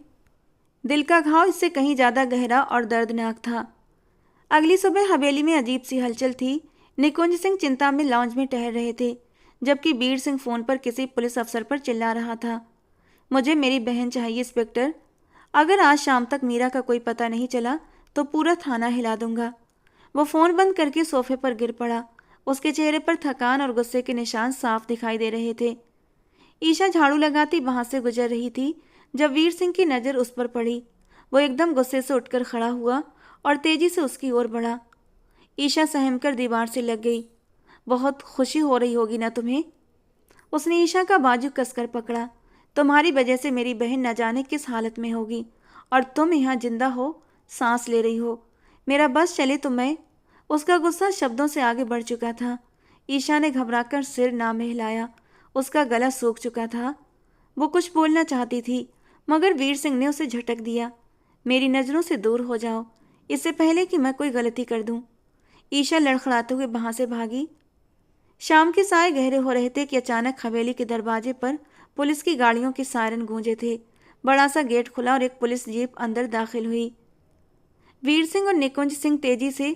दिल का घाव इससे कहीं ज्यादा गहरा और दर्दनाक था। अगली सुबह हवेली में अजीब सी हलचल थी। निकुंज सिंह चिंता में लॉन्ज में टहल रहे थे, जबकि वीर सिंह फोन पर किसी पुलिस अफसर पर चिल्ला रहा था। मुझे मेरी बहन चाहिए इंस्पेक्टर। अगर आज शाम तक मीरा का कोई पता नहीं चला तो पूरा थाना हिला दूंगा। वो फोन बंद करके सोफे पर गिर पड़ा। उसके चेहरे पर थकान और गुस्से के निशान साफ दिखाई दे रहे थे। ईशा झाड़ू लगाती वहां से गुजर रही थी जब वीर सिंह की नज़र उस पर पड़ी। वो एकदम गुस्से से उठकर खड़ा हुआ और तेजी से उसकी ओर बढ़ा। ईशा सहमकर दीवार से लग गई। बहुत खुशी हो रही होगी ना तुम्हें? उसने ईशा का बाजू कसकर पकड़ा। तुम्हारी वजह से मेरी बहन न जाने किस हालत में होगी और तुम यहाँ जिंदा हो, सांस ले रही हो। मेरा बस चले तो मैं। उसका गुस्सा शब्दों से आगे बढ़ चुका था। ईशा ने घबराकर सिर ना में हिलाया। उसका गला सूख चुका था। वो कुछ बोलना चाहती थी, मगर वीर सिंह ने उसे झटक दिया। मेरी नज़रों से दूर हो जाओ, इससे पहले कि मैं कोई गलती कर दूं। ईशा लड़खड़ाते हुए वहां से भागी। शाम के साए गहरे हो रहे थे कि अचानक हवेली के दरवाजे पर पुलिस की गाड़ियों के सायरन गूंजे थे। बड़ा सा गेट खुला और एक पुलिस जीप अंदर दाखिल हुई। वीर सिंह और निकुंज सिंह तेजी से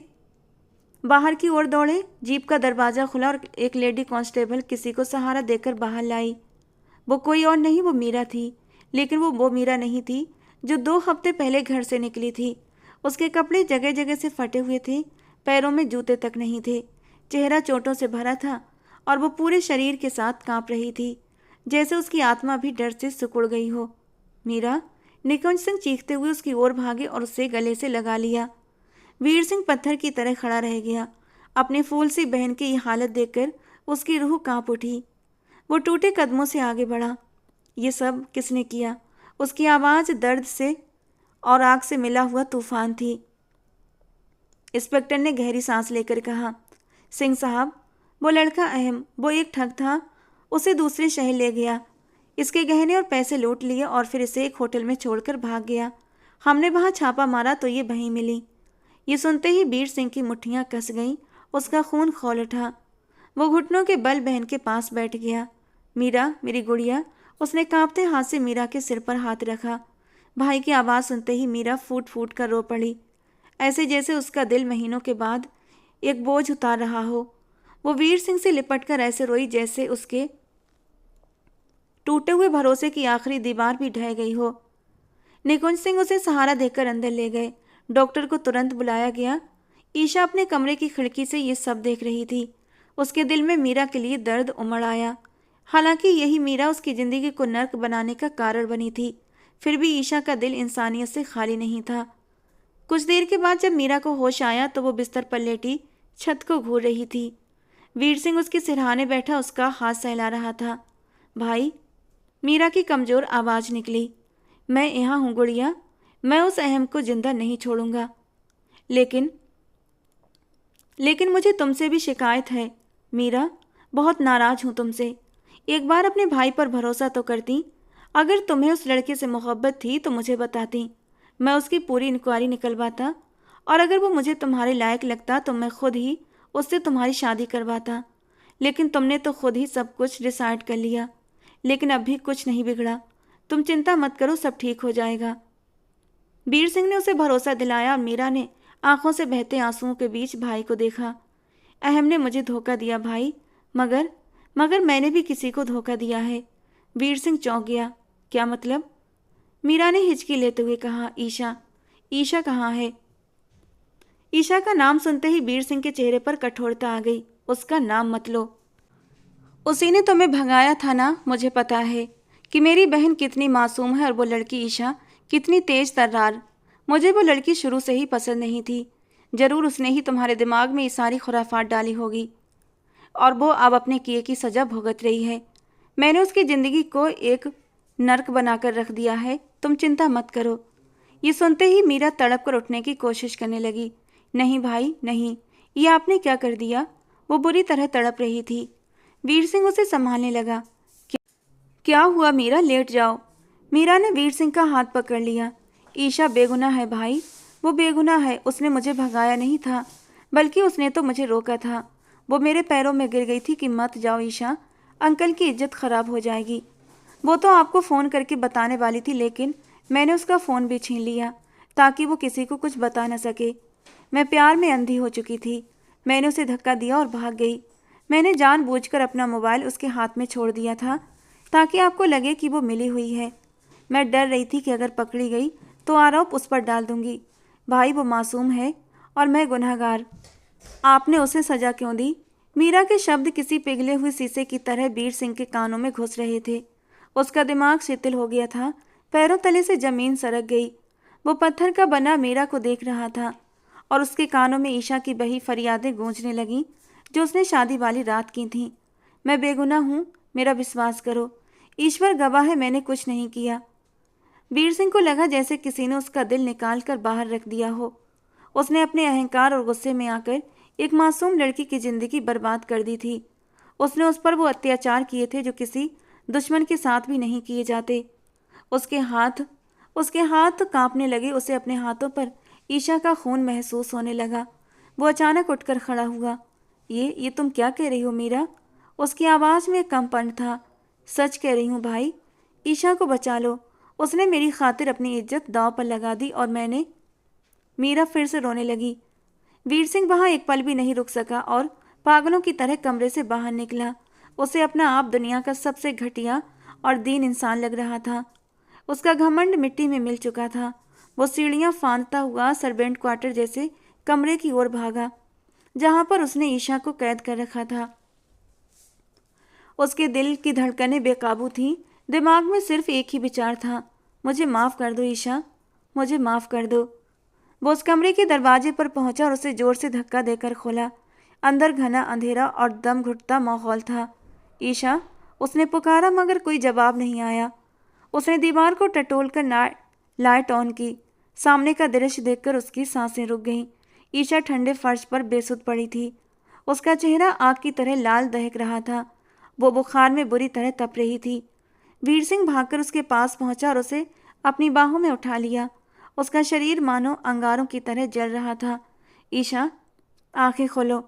बाहर की ओर दौड़े। जीप का दरवाजा खुला और एक लेडी कांस्टेबल किसी को सहारा देकर बाहर लाई। वो कोई और नहीं, वो मीरा थी। लेकिन वो मीरा नहीं थी जो 2 हफ्ते पहले घर से निकली थी। उसके कपड़े जगह जगह से फटे हुए थे, पैरों में जूते तक नहीं थे, चेहरा चोटों से भरा था और वो पूरे शरीर के साथ कांप रही थी, जैसे उसकी आत्मा भी डर से सिकुड़ गई हो। मीरा! निकुंज सिंह चीखते हुए उसकी ओर भागे और उसे गले से लगा लिया। वीर सिंह पत्थर की तरह खड़ा रह गया। अपने फूल सी बहन की यह हालत देखकर उसकी रूह कांप उठी। वो टूटे कदमों से आगे बढ़ा। ये सब किसने किया? उसकी आवाज़ दर्द से और आग से मिला हुआ तूफान थी। इंस्पेक्टर ने गहरी सांस लेकर कहा, सिंह साहब, वो लड़का अहम, वो एक ठग था। उसे दूसरे शहर ले गया, इसके गहने और पैसे लूट लिए और फिर इसे एक होटल में छोड़कर भाग गया। हमने वहाँ छापा मारा तो ये वहीं मिली। ये सुनते ही वीर सिंह की मुट्ठियाँ कस गईं। उसका खून खौल उठा। वो घुटनों के बल बहन के पास बैठ गया। मीरा, मेरी गुड़िया। उसने कांपते हाथ से मीरा के सिर पर हाथ रखा। भाई की आवाज़ सुनते ही मीरा फूट फूट कर रो पड़ी, ऐसे जैसे उसका दिल महीनों के बाद एक बोझ उतार रहा हो। वो वीर सिंह से लिपटकर ऐसे रोई जैसे उसके टूटे हुए भरोसे की आखिरी दीवार भी ढह गई हो। निकुंज सिंह उसे सहारा देकर अंदर ले गए। डॉक्टर को तुरंत बुलाया गया। ईशा अपने कमरे की खिड़की से ये सब देख रही थी। उसके दिल में मीरा के लिए दर्द उमड़ आया। हालांकि यही मीरा उसकी ज़िंदगी को नर्क बनाने का कारण बनी थी, फिर भी ईशा का दिल इंसानियत से खाली नहीं था। कुछ देर के बाद जब मीरा को होश आया तो वो बिस्तर पर लेटी छत को घूर रही थी। वीर सिंह उसके सिरहाने बैठा उसका हाथ सहला रहा था। भाई! मीरा की कमज़ोर आवाज़ निकली। मैं यहाँ हूँ गुड़िया, मैं उस अहम को जिंदा नहीं छोड़ूंगा। लेकिन मुझे तुमसे भी शिकायत है मीरा, बहुत नाराज़ हूँ तुमसे। एक बार अपने भाई पर भरोसा तो करती। अगर तुम्हें उस लड़के से मोहब्बत थी तो मुझे बताती, मैं उसकी पूरी इंक्वायरी निकलवाता और अगर वो मुझे तुम्हारे लायक लगता तो मैं खुद ही उससे तुम्हारी शादी करवाता। लेकिन तुमने तो खुद ही सब कुछ डिसाइड कर लिया। लेकिन अब भी कुछ नहीं बिगड़ा। तुम चिंता मत करो, सब ठीक हो जाएगा। वीर सिंह ने उसे भरोसा दिलाया और मीरा ने आंखों से बहते आंसुओं के बीच भाई को देखा। अहम ने मुझे धोखा दिया भाई, मगर मैंने भी किसी को धोखा दिया है। वीर सिंह चौंक गया। क्या मतलब? मीरा ने हिचकी लेते हुए कहा। ईशा। ईशा कहाँ है? ईशा का नाम सुनते ही वीर सिंह के चेहरे पर कठोरता आ गई। उसका नाम मत लो। उसी ने तुम्हें भगाया था ना। मुझे पता है कि मेरी बहन कितनी मासूम है और वो लड़की ईशा कितनी तेज तर्रार। मुझे वो लड़की शुरू से ही पसंद नहीं थी। जरूर उसने ही तुम्हारे दिमाग में ये सारी खुराफात डाली होगी और वो अब अपने किए की सजा भुगत रही है। मैंने उसकी जिंदगी को एक नर्क बनाकर रख दिया है। तुम चिंता मत करो। ये सुनते ही मीरा तड़प कर उठने की कोशिश करने लगी। नहीं भाई नहीं, ये आपने क्या कर दिया? वो बुरी तरह तड़प रही थी। वीर सिंह उसे संभालने लगा। क्या हुआ मीरा? लेट जाओ। मीरा ने वीर सिंह का हाथ पकड़ लिया। ईशा बेगुनाह है भाई, वो बेगुनाह है। उसने मुझे भगाया नहीं था, बल्कि उसने तो मुझे रोका था। वो मेरे पैरों में गिर गई थी कि मत जाओ ईशा, अंकल की इज्जत खराब हो जाएगी। वो तो आपको फ़ोन करके बताने वाली थी, लेकिन मैंने उसका फ़ोन भी छीन लिया ताकि वो किसी को कुछ बता न सके। मैं प्यार में अंधी हो चुकी थी। मैंने उसे धक्का दिया और भाग गई। मैंने जानबूझकर अपना मोबाइल उसके हाथ में छोड़ दिया था ताकि आपको लगे कि वो मिली हुई है। मैं डर रही थी कि अगर पकड़ी गई तो आरोप उस पर डाल दूंगी। भाई वो मासूम है और मैं गुनहगार। आपने उसे सजा क्यों दी? मीरा के शब्द किसी पिघले हुए शीशे की तरह वीर सिंह के कानों में घुस रहे थे। उसका दिमाग शिथिल हो गया था। पैरों तले से जमीन सरक गई। वो पत्थर का बना मीरा को देख रहा था और उसके कानों में ईशा की बही फरियादें गूंजने लगीं जो उसने शादी वाली रात की थीं। मैं बेगुनाह हूँ, मेरा विश्वास करो। ईश्वर गवाह है, मैंने कुछ नहीं किया। वीर सिंह को लगा जैसे किसी ने उसका दिल निकाल कर बाहर रख दिया हो। उसने अपने अहंकार और गुस्से में आकर एक मासूम लड़की की जिंदगी बर्बाद कर दी थी। उसने उस पर वो अत्याचार किए थे जो किसी दुश्मन के साथ भी नहीं किए जाते। उसके हाथ कांपने लगे। उसे अपने हाथों पर ईशा का खून महसूस होने लगा। वो अचानक उठकर खड़ा हुआ। ये तुम क्या कह रही हो मीरा? उसकी आवाज़ में कंपन था। सच कह रही हूँ भाई, ईशा को बचा लो। उसने मेरी खातिर अपनी इज्जत दांव पर लगा दी और मैंने। मीरा फिर से रोने लगी। वीर सिंह वहां एक पल भी नहीं रुक सका और पागलों की तरह कमरे से बाहर निकला। उसे अपना आप दुनिया का सबसे घटिया और दीन इंसान लग रहा था। उसका घमंड मिट्टी में मिल चुका था। वो सीढ़ियां फांदता हुआ सर्वेंट क्वार्टर जैसे कमरे की ओर भागा जहां पर उसने ईशा को कैद कर रखा था। उसके दिल की धड़कनें बेकाबू थीं। दिमाग में सिर्फ एक ही विचार था, मुझे माफ़ कर दो ईशा, मुझे माफ़ कर दो। वो उस कमरे के दरवाजे पर पहुंचा और उसे जोर से धक्का देकर खोला। अंदर घना अंधेरा और दम घुटता माहौल था। ईशा, उसने पुकारा मगर कोई जवाब नहीं आया। उसने दीवार को टटोलकर लाइट ऑन की। सामने का दृश्य देखकर उसकी सांसें रुक गईं। ईशा ठंडे फर्श पर बेसुध पड़ी थी। उसका चेहरा आग की तरह लाल दहक रहा था। वो बुखार में बुरी तरह तप रही थी। वीर सिंह भागकर उसके पास पहुंचा और उसे अपनी बाहों में उठा लिया। उसका शरीर मानो अंगारों की तरह जल रहा था। ईशा, आंखें खोलो।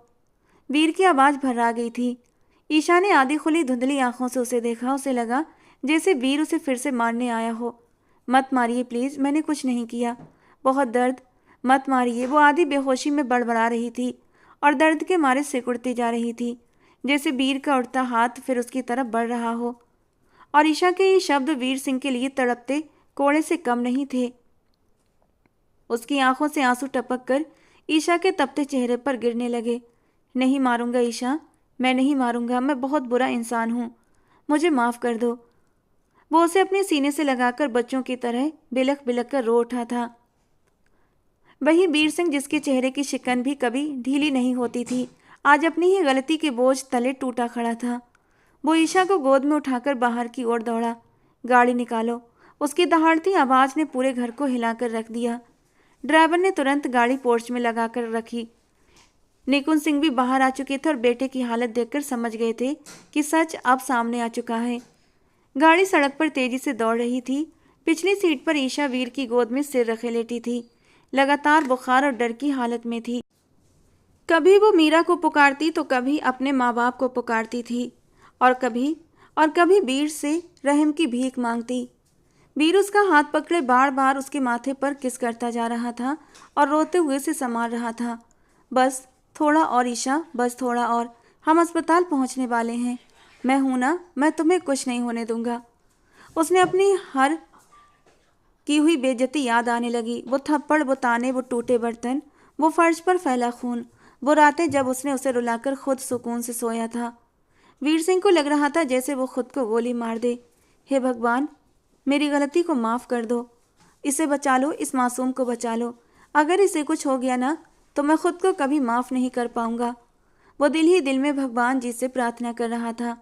वीर की आवाज़ भर्रा गई थी। ईशा ने आधी खुली धुंधली आंखों से उसे देखा। उसे लगा जैसे वीर उसे फिर से मारने आया हो। मत मारिए प्लीज़, मैंने कुछ नहीं किया। बहुत दर्द, मत मारिए। वो आधी बेहोशी में बड़बड़ा रही थी और दर्द के मारे सिकुड़ती जा रही थी, जैसे वीर का उठता हाथ फिर उसकी तरफ बढ़ रहा हो। और ईशा के ये शब्द वीर सिंह के लिए तड़पते कोड़े से कम नहीं थे। उसकी आंखों से आंसू टपक कर ईशा के तपते चेहरे पर गिरने लगे। नहीं मारूंगा ईशा, मैं नहीं मारूंगा। मैं बहुत बुरा इंसान हूँ, मुझे माफ़ कर दो। वो उसे अपने सीने से लगाकर बच्चों की तरह बिलख बिलख कर रो उठा था। वही वीर सिंह जिसके चेहरे की शिकन भी कभी ढीली नहीं होती थी, आज अपनी ही गलती के बोझ तले टूटा खड़ा था। वो ईशा को गोद में उठाकर बाहर की ओर दौड़ा। गाड़ी निकालो। उसकी दहाड़ती आवाज़ ने पूरे घर को हिलाकर रख दिया। ड्राइवर ने तुरंत गाड़ी पोर्च में लगाकर रखी। निकुंज सिंह भी बाहर आ चुके थे और बेटे की हालत देखकर समझ गए थे कि सच अब सामने आ चुका है। गाड़ी सड़क पर तेजी से दौड़ रही थी। पिछली सीट पर ईशा वीर की गोद में सिर रखे लेटी थी, लगातार बुखार और डर की हालत में थी। कभी वो मीरा को पुकारती तो कभी अपने माँ बाप को पुकारती थी और कभी वीर से रहम की भीख मांगती। वीर उसका हाथ पकड़े बार बार उसके माथे पर किस करता जा रहा था और रोते हुए से संभाल रहा था। बस थोड़ा और ईशा, बस थोड़ा और, हम अस्पताल पहुंचने वाले हैं। मैं हूं ना, मैं तुम्हें कुछ नहीं होने दूंगा। उसने अपनी हर की हुई बेइज्जती याद आने लगी। वो थप्पड़, वो ताने, वो टूटे बर्तन, वो फर्श पर फैला खून, वो रातें जब उसने उसे रुलाकर खुद सुकून से सोया था। वीर सिंह को लग रहा था जैसे वो खुद को गोली मार दे। हे भगवान, मेरी गलती को माफ़ कर दो, इसे बचा लो, इस मासूम को बचा लो। अगर इसे कुछ हो गया ना तो मैं खुद को कभी माफ़ नहीं कर पाऊंगा। वो दिल ही दिल में भगवान जी से प्रार्थना कर रहा था।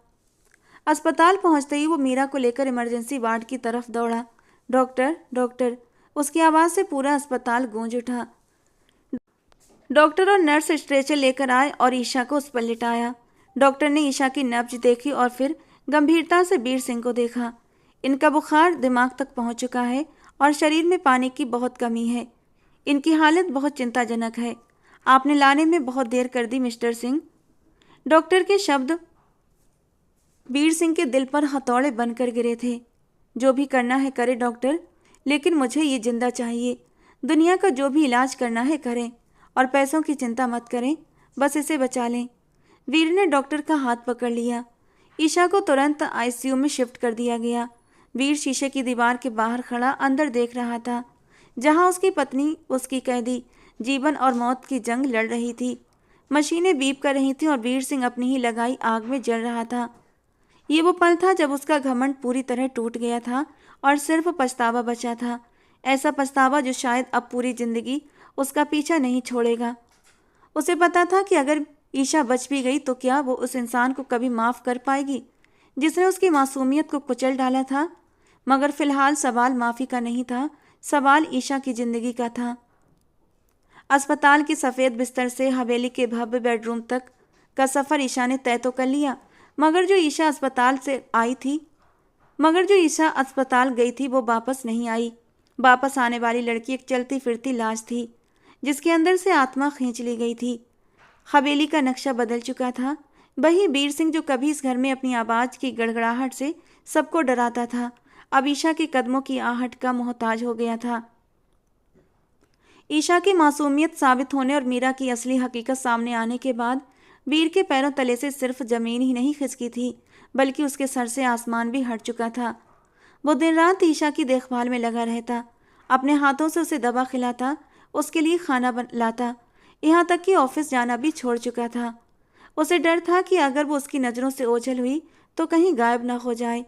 अस्पताल पहुंचते ही वो मीरा को लेकर इमरजेंसी वार्ड की तरफ दौड़ा। डॉक्टर, डॉक्टर, उसकी आवाज़ से पूरा अस्पताल गूंज उठा। डॉक्टर और नर्स स्ट्रेचर लेकर आए और ईशा को उस पर लिटाया। डॉक्टर ने ईशा की नब्ज देखी और फिर गंभीरता से वीर सिंह को देखा। इनका बुखार दिमाग तक पहुंच चुका है और शरीर में पानी की बहुत कमी है। इनकी हालत बहुत चिंताजनक है। आपने लाने में बहुत देर कर दी मिस्टर सिंह। डॉक्टर के शब्द वीर सिंह के दिल पर हथौड़े बनकर गिरे थे। जो भी करना है करे डॉक्टर, लेकिन मुझे ये जिंदा चाहिए। दुनिया का जो भी इलाज करना है करें और पैसों की चिंता मत करें, बस इसे बचा लें। वीर ने डॉक्टर का हाथ पकड़ लिया। ईशा को तुरंत आईसीयू में शिफ्ट कर दिया गया। वीर शीशे की दीवार के बाहर खड़ा अंदर देख रहा था, जहां उसकी पत्नी, उसकी कैदी, जीवन और मौत की जंग लड़ रही थी। मशीनें बीप कर रही थीं और वीर सिंह अपनी ही लगाई आग में जल रहा था। ये वो पल था जब उसका घमंड पूरी तरह टूट गया था और सिर्फ पछतावा बचा था। ऐसा पछतावा जो शायद अब पूरी जिंदगी उसका पीछा नहीं छोड़ेगा। उसे पता था कि अगर ईशा बच भी गई तो क्या वो उस इंसान को कभी माफ़ कर पाएगी जिसने उसकी मासूमियत को कुचल डाला था। मगर फिलहाल सवाल माफ़ी का नहीं था, सवाल ईशा की ज़िंदगी का था। अस्पताल की सफ़ेद बिस्तर से हवेली के भव्य बेडरूम तक का सफ़र ईशा ने तय तो कर लिया, मगर जो ईशा अस्पताल गई थी वो वापस नहीं आई। वापस आने वाली लड़की एक चलती फिरती लाश थी, जिसके अंदर से आत्मा खींच ली गई थी। हवेली का नक्शा बदल चुका था। वही वीर सिंह जो कभी इस घर में अपनी आवाज़ की गड़गड़ाहट से सबको डराता था, अब ईशा के कदमों की आहट का मोहताज हो गया था। ईशा की मासूमियत साबित होने और मीरा की असली हकीकत सामने आने के बाद वीर के पैरों तले से सिर्फ जमीन ही नहीं खिसकी थी, बल्कि उसके सर से आसमान भी हट चुका था। वो दिन रात ईशा की देखभाल में लगा रहता, अपने हाथों से उसे दवा खिलाता, उसके लिए खाना लाता, यहाँ तक कि ऑफिस जाना भी छोड़ चुका था। उसे डर था कि अगर वो उसकी नज़रों से ओझल हुई तो कहीं गायब ना हो जाए।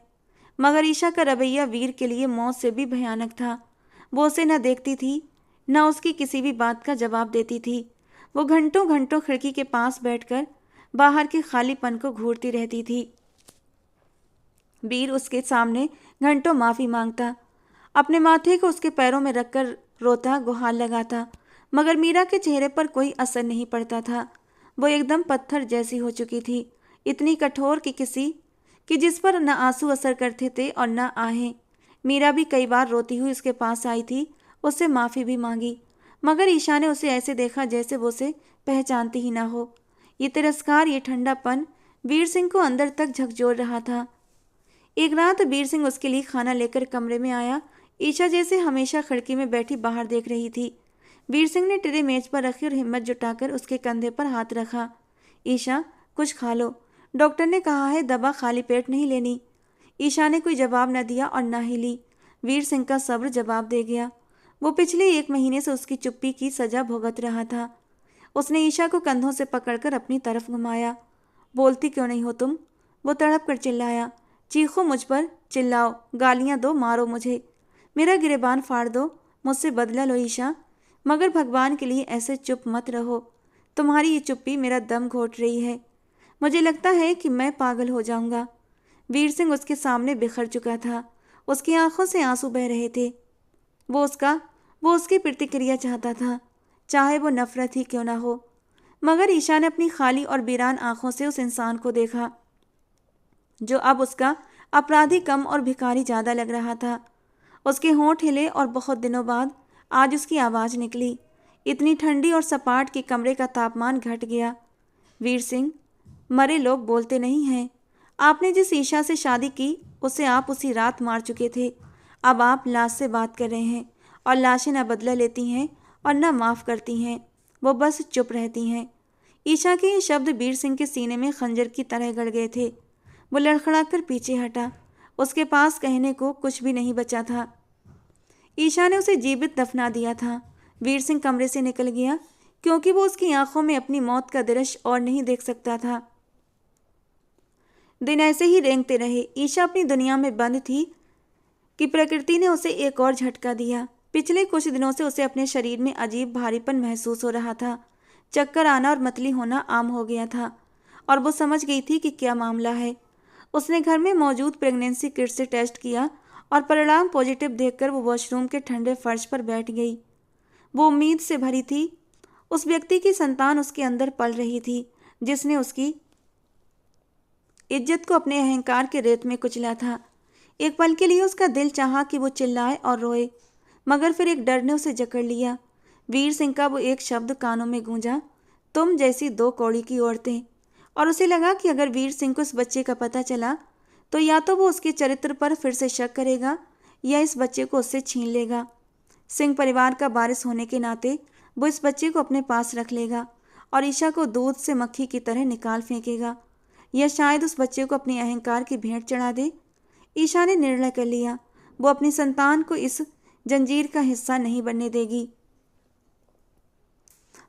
मगर ईशा का रवैया वीर के लिए मौत से भी भयानक था। वो उसे न देखती थी, न उसकी किसी भी बात का जवाब देती थी। वो घंटों घंटों खिड़की के पास बैठकर बाहर के खालीपन को घूरती रहती थी। वीर उसके सामने घंटों माफ़ी मांगता, अपने माथे को उसके पैरों में रखकर रोता, गुहार लगाता, मगर मीरा के चेहरे पर कोई असर नहीं पड़ता था। वो एकदम पत्थर जैसी हो चुकी थी, इतनी कठोर कि जिस पर न आंसू असर करते थे और न आहें। मीरा भी कई बार रोती हुई उसके पास आई थी, उससे माफ़ी भी मांगी, मगर ईशा ने उसे ऐसे देखा जैसे वो उसे पहचानती ही ना हो। ये तिरस्कार, ये ठंडापन वीर सिंह को अंदर तक झकझोर रहा था। एक रात वीर सिंह उसके लिए खाना लेकर कमरे में आया। ईशा जैसे हमेशा खिड़की में बैठी बाहर देख रही थी। वीर सिंह ने ट्रे मेज पर रखी और हिम्मत जुटाकर उसके कंधे पर हाथ रखा। ईशा, कुछ खा लो, डॉक्टर ने कहा है दवा खाली पेट नहीं लेनी। ईशा ने कोई जवाब न दिया और न ही ली। वीर सिंह का सब्र जवाब दे गया। वो पिछले 1 महीने से उसकी चुप्पी की सजा भुगत रहा था। उसने ईशा को कंधों से पकड़कर अपनी तरफ घुमाया। बोलती क्यों नहीं हो तुम? वो तड़प कर चिल्लाया। चीखो मुझ पर, चिल्लाओ, गालियां दो, मारो मुझे, मेरा गिरेबान फाड़ दो, मुझसे बदला लो ईशा, मगर भगवान के लिए ऐसे चुप मत रहो। तुम्हारी ये चुप्पी मेरा दम घोट रही है। मुझे लगता है कि मैं पागल हो जाऊंगा। वीर सिंह उसके सामने बिखर चुका था। उसकी आंखों से आंसू बह रहे थे। वो उसकी प्रतिक्रिया चाहता था, चाहे वो नफरत ही क्यों ना हो। मगर ईशा ने अपनी खाली और वीरान आंखों से उस इंसान को देखा जो अब उसका अपराधी कम और भिखारी ज़्यादा लग रहा था। उसके होंठ हिले और बहुत दिनों बाद आज उसकी आवाज़ निकली, इतनी ठंडी और सपाट कि कमरे का तापमान घट गया। वीर सिंह, मरे लोग बोलते नहीं हैं। आपने जिस ईशा से शादी की उसे आप उसी रात मार चुके थे। अब आप लाश से बात कर रहे हैं और लाशें न बदला लेती हैं और न माफ़ करती हैं, वो बस चुप रहती हैं। ईशा के ये शब्द वीर सिंह के सीने में खंजर की तरह गड़ गए थे। वो लड़खड़ाकर पीछे हटा। उसके पास कहने को कुछ भी नहीं बचा था। ईशा ने उसे जीवित दफना दिया था। वीर सिंह कमरे से निकल गया क्योंकि वो उसकी आंखों में अपनी मौत का दृश्य और नहीं देख सकता था। दिन ऐसे ही रेंगते रहे। ईशा अपनी दुनिया में बंद थी कि प्रकृति ने उसे एक और झटका दिया। पिछले कुछ दिनों से उसे अपने शरीर में अजीब भारीपन महसूस हो रहा था। चक्कर आना और मतली होना आम हो गया था और वो समझ गई थी कि क्या मामला है। उसने घर में मौजूद प्रेगनेंसी किट से टेस्ट किया और परिणाम पॉजिटिव देखकर वो वॉशरूम के ठंडे फर्श पर बैठ गई। वो उम्मीद से भरी थी। उस व्यक्ति की संतान उसके अंदर पल रही थी जिसने उसकी इज्जत को अपने अहंकार के रेत में कुचला था। एक पल के लिए उसका दिल चाहा कि वो चिल्लाए और रोए, मगर फिर एक डर ने उसे जकड़ लिया। वीर सिंह का वो एक शब्द कानों में गूंजा, तुम जैसी दो कौड़ी की औरतें। और उसे लगा कि अगर वीर सिंह को इस बच्चे का पता चला तो या तो वो उसके चरित्र पर फिर से शक करेगा या इस बच्चे को उससे छीन लेगा। सिंह परिवार का वारिस होने के नाते वो इस बच्चे को अपने पास रख लेगा और ईशा को दूध से मक्खी की तरह निकाल फेंकेगा, या शायद उस बच्चे को अपने अहंकार की भेंट चढ़ा दे। ईशा ने निर्णय कर लिया, वो अपनी संतान को इस जंजीर का हिस्सा नहीं बनने देगी।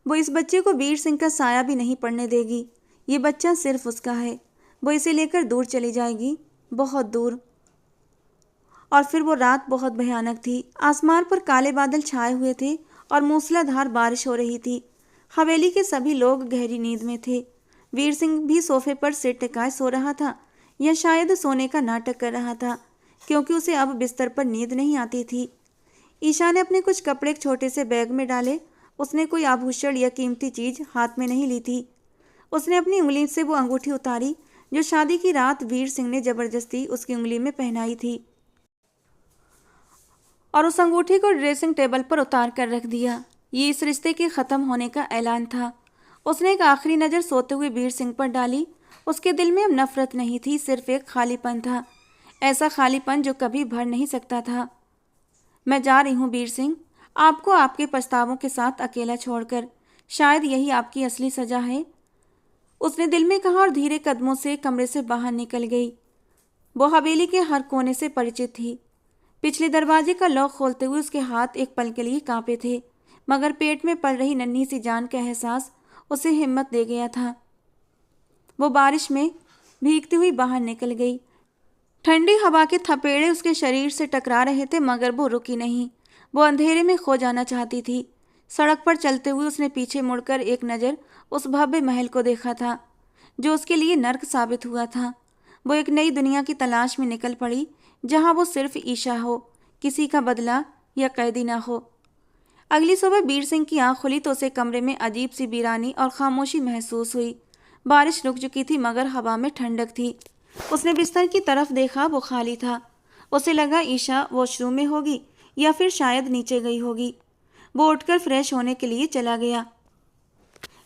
वो इस बच्चे को वीर सिंह का साया भी नहीं पड़ने देगी। ये बच्चा सिर्फ उसका है। वो इसे लेकर दूर चली जाएगी, बहुत दूर। और फिर वो रात बहुत भयानक थी। आसमान पर काले बादल छाए हुए थे और मूसलाधार बारिश हो रही थी। हवेली के सभी लोग गहरी नींद में थे। वीर सिंह भी सोफे पर सिर टिकाए सो रहा था, या शायद सोने का नाटक कर रहा था, क्योंकि उसे अब बिस्तर पर नींद नहीं आती थी। ईशा ने अपने कुछ कपड़े एक छोटे से बैग में डाले। उसने कोई आभूषण या कीमती चीज हाथ में नहीं ली थी। उसने अपनी उंगली से वो अंगूठी उतारी जो शादी की रात वीर सिंह ने जबरदस्ती उसकी उंगली में पहनाई थी, और उस अंगूठी को ड्रेसिंग टेबल पर उतार कर रख दिया। ये इस रिश्ते के खत्म होने का ऐलान था। उसने एक आखिरी नज़र सोते हुए वीर सिंह पर डाली। उसके दिल में अब नफरत नहीं थी, सिर्फ एक खालीपन था, ऐसा खालीपन जो कभी भर नहीं सकता था। मैं जा रही हूँ वीर सिंह, आपको आपके पछतावों के साथ अकेला छोड़कर। शायद यही आपकी असली सजा है, उसने दिल में कहा और धीरे कदमों से कमरे से बाहर निकल गई। वो हवेली के हर कोने से परिचित थी। पिछले दरवाजे का लॉक खोलते हुए उसके हाथ एक पल के लिए कांपे थे, मगर पेट में पल रही नन्ही सी जान का एहसास उसे हिम्मत दे गया था। वो बारिश में भीगती हुई बाहर निकल गई। ठंडी हवा के थपेड़े उसके शरीर से टकरा रहे थे, मगर वो रुकी नहीं। वो अंधेरे में खो जाना चाहती थी। सड़क पर चलते हुए उसने पीछे मुड़कर एक नज़र उस भव्य महल को देखा था जो उसके लिए नर्क साबित हुआ था। वो एक नई दुनिया की तलाश में निकल पड़ी, जहां वो सिर्फ ईशा हो, किसी का बदला या कैदी ना हो। अगली सुबह वीर सिंह की आंख खुली तो उसे कमरे में अजीब सी वीरानी और खामोशी महसूस हुई। बारिश रुक चुकी थी, मगर हवा में ठंडक थी। उसने बिस्तर की तरफ देखा, वो खाली था। उसे लगा ईशा वॉशरूम में होगी या फिर शायद नीचे गई होगी। वो उठकर फ्रेश होने के लिए चला गया।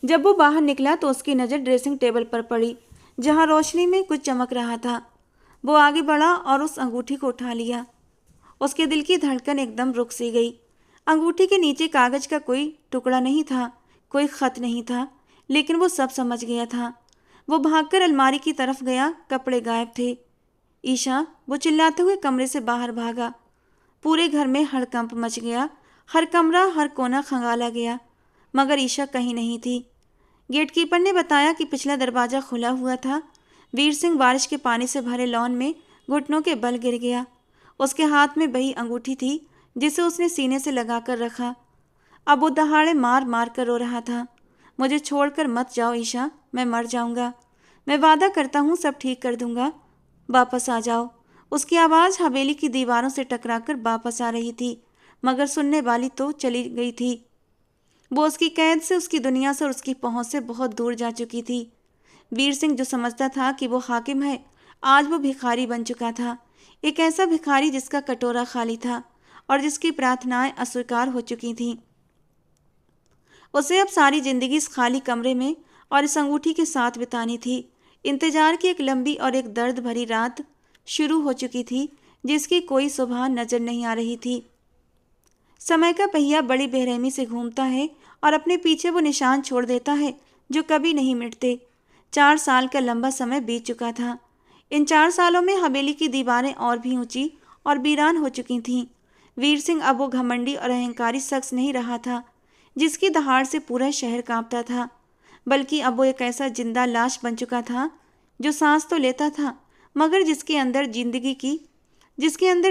जब वो बाहर निकला तो उसकी नज़र ड्रेसिंग टेबल पर पड़ी, जहां रोशनी में कुछ चमक रहा था। वो आगे बढ़ा और उस अंगूठी को उठा लिया। उसके दिल की धड़कन एकदम रुक सी गई। अंगूठी के नीचे कागज का कोई टुकड़ा नहीं था, कोई खत नहीं था, लेकिन वो सब समझ गया था। वो भागकर अलमारी की तरफ गया, कपड़े गायब थे। ईशा, वो चिल्लाते हुए कमरे से बाहर भागा। पूरे घर में हड़कंप मच गया, हर कमरा हर कोना खंगाला गया, मगर ईशा कहीं नहीं थी। गेटकीपर ने बताया कि पिछला दरवाज़ा खुला हुआ था। वीर सिंह बारिश के पानी से भरे लॉन में घुटनों के बल गिर गया। उसके हाथ में वही अंगूठी थी जिसे उसने सीने से लगाकर रखा। अब वो दहाड़े मार मार कर रो रहा था, मुझे छोड़कर मत जाओ ईशा, मैं मर जाऊंगा। मैं वादा करता हूँ सब ठीक कर दूंगा, वापस आ जाओ। उसकी आवाज़ हवेली की दीवारों से टकराकर वापस आ रही थी, मगर सुनने वाली तो चली गई थी। वो उसकी कैद से, उसकी दुनिया से और उसकी पहुंच से बहुत दूर जा चुकी थी। वीर सिंह जो समझता था कि वो हाकिम है, आज वो भिखारी बन चुका था। एक ऐसा भिखारी जिसका कटोरा खाली था और जिसकी प्रार्थनाएं अस्वीकार हो चुकी थीं। उसे अब सारी जिंदगी इस खाली कमरे में और इस अंगूठी के साथ बितानी थी। इंतजार की एक लंबी और एक दर्द भरी रात शुरू हो चुकी थी, जिसकी कोई सुबह नजर नहीं आ रही थी। समय का पहिया बड़ी बेरहमी से घूमता है और अपने पीछे वो निशान छोड़ देता है जो कभी नहीं मिटते। 4 साल का लंबा समय बीत चुका था। इन 4 सालों में हवेली की दीवारें और भी ऊंची और वीरान हो चुकी थीं। वीर सिंह अब वो घमंडी और अहंकारी शख्स नहीं रहा था जिसकी दहाड़ से पूरा शहर कांपता था, बल्कि अब वो एक ऐसा जिंदा लाश बन चुका था जो सांस तो लेता था मगर जिसके अंदर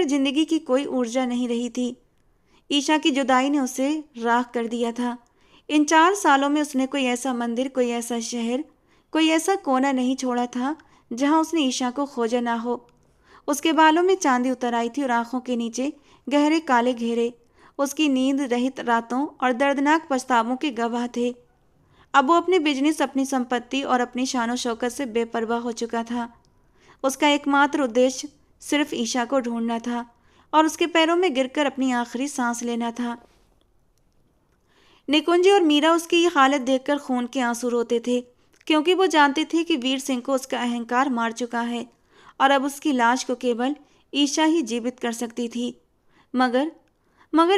जिंदगी की कोई ऊर्जा नहीं रही थी। ईशा की जुदाई ने उसे राख कर दिया था। इन 4 सालों में उसने कोई ऐसा मंदिर, कोई ऐसा शहर, कोई ऐसा कोना नहीं छोड़ा था जहां उसने ईशा को खोजा ना हो। उसके बालों में चांदी उतर आई थी और आंखों के नीचे गहरे काले घेरे उसकी नींद रहित रातों और दर्दनाक पछतावों के गवाह थे। अब वो अपने बिजनेस, अपनी संपत्ति और अपनी शानो शौकत से बेपरवाह हो चुका था। उसका एकमात्र उद्देश्य सिर्फ ईशा को ढूंढना था और उसके पैरों में गिरकर अपनी आखिरी सांस लेना था। निकुंजी और मीरा उसकी ये हालत देखकर खून के आंसू रोते थे, क्योंकि वो जानते थे कि वीर सिंह को उसका अहंकार मार चुका है और अब उसकी लाश को केवल ईशा ही जीवित कर सकती थी। मगर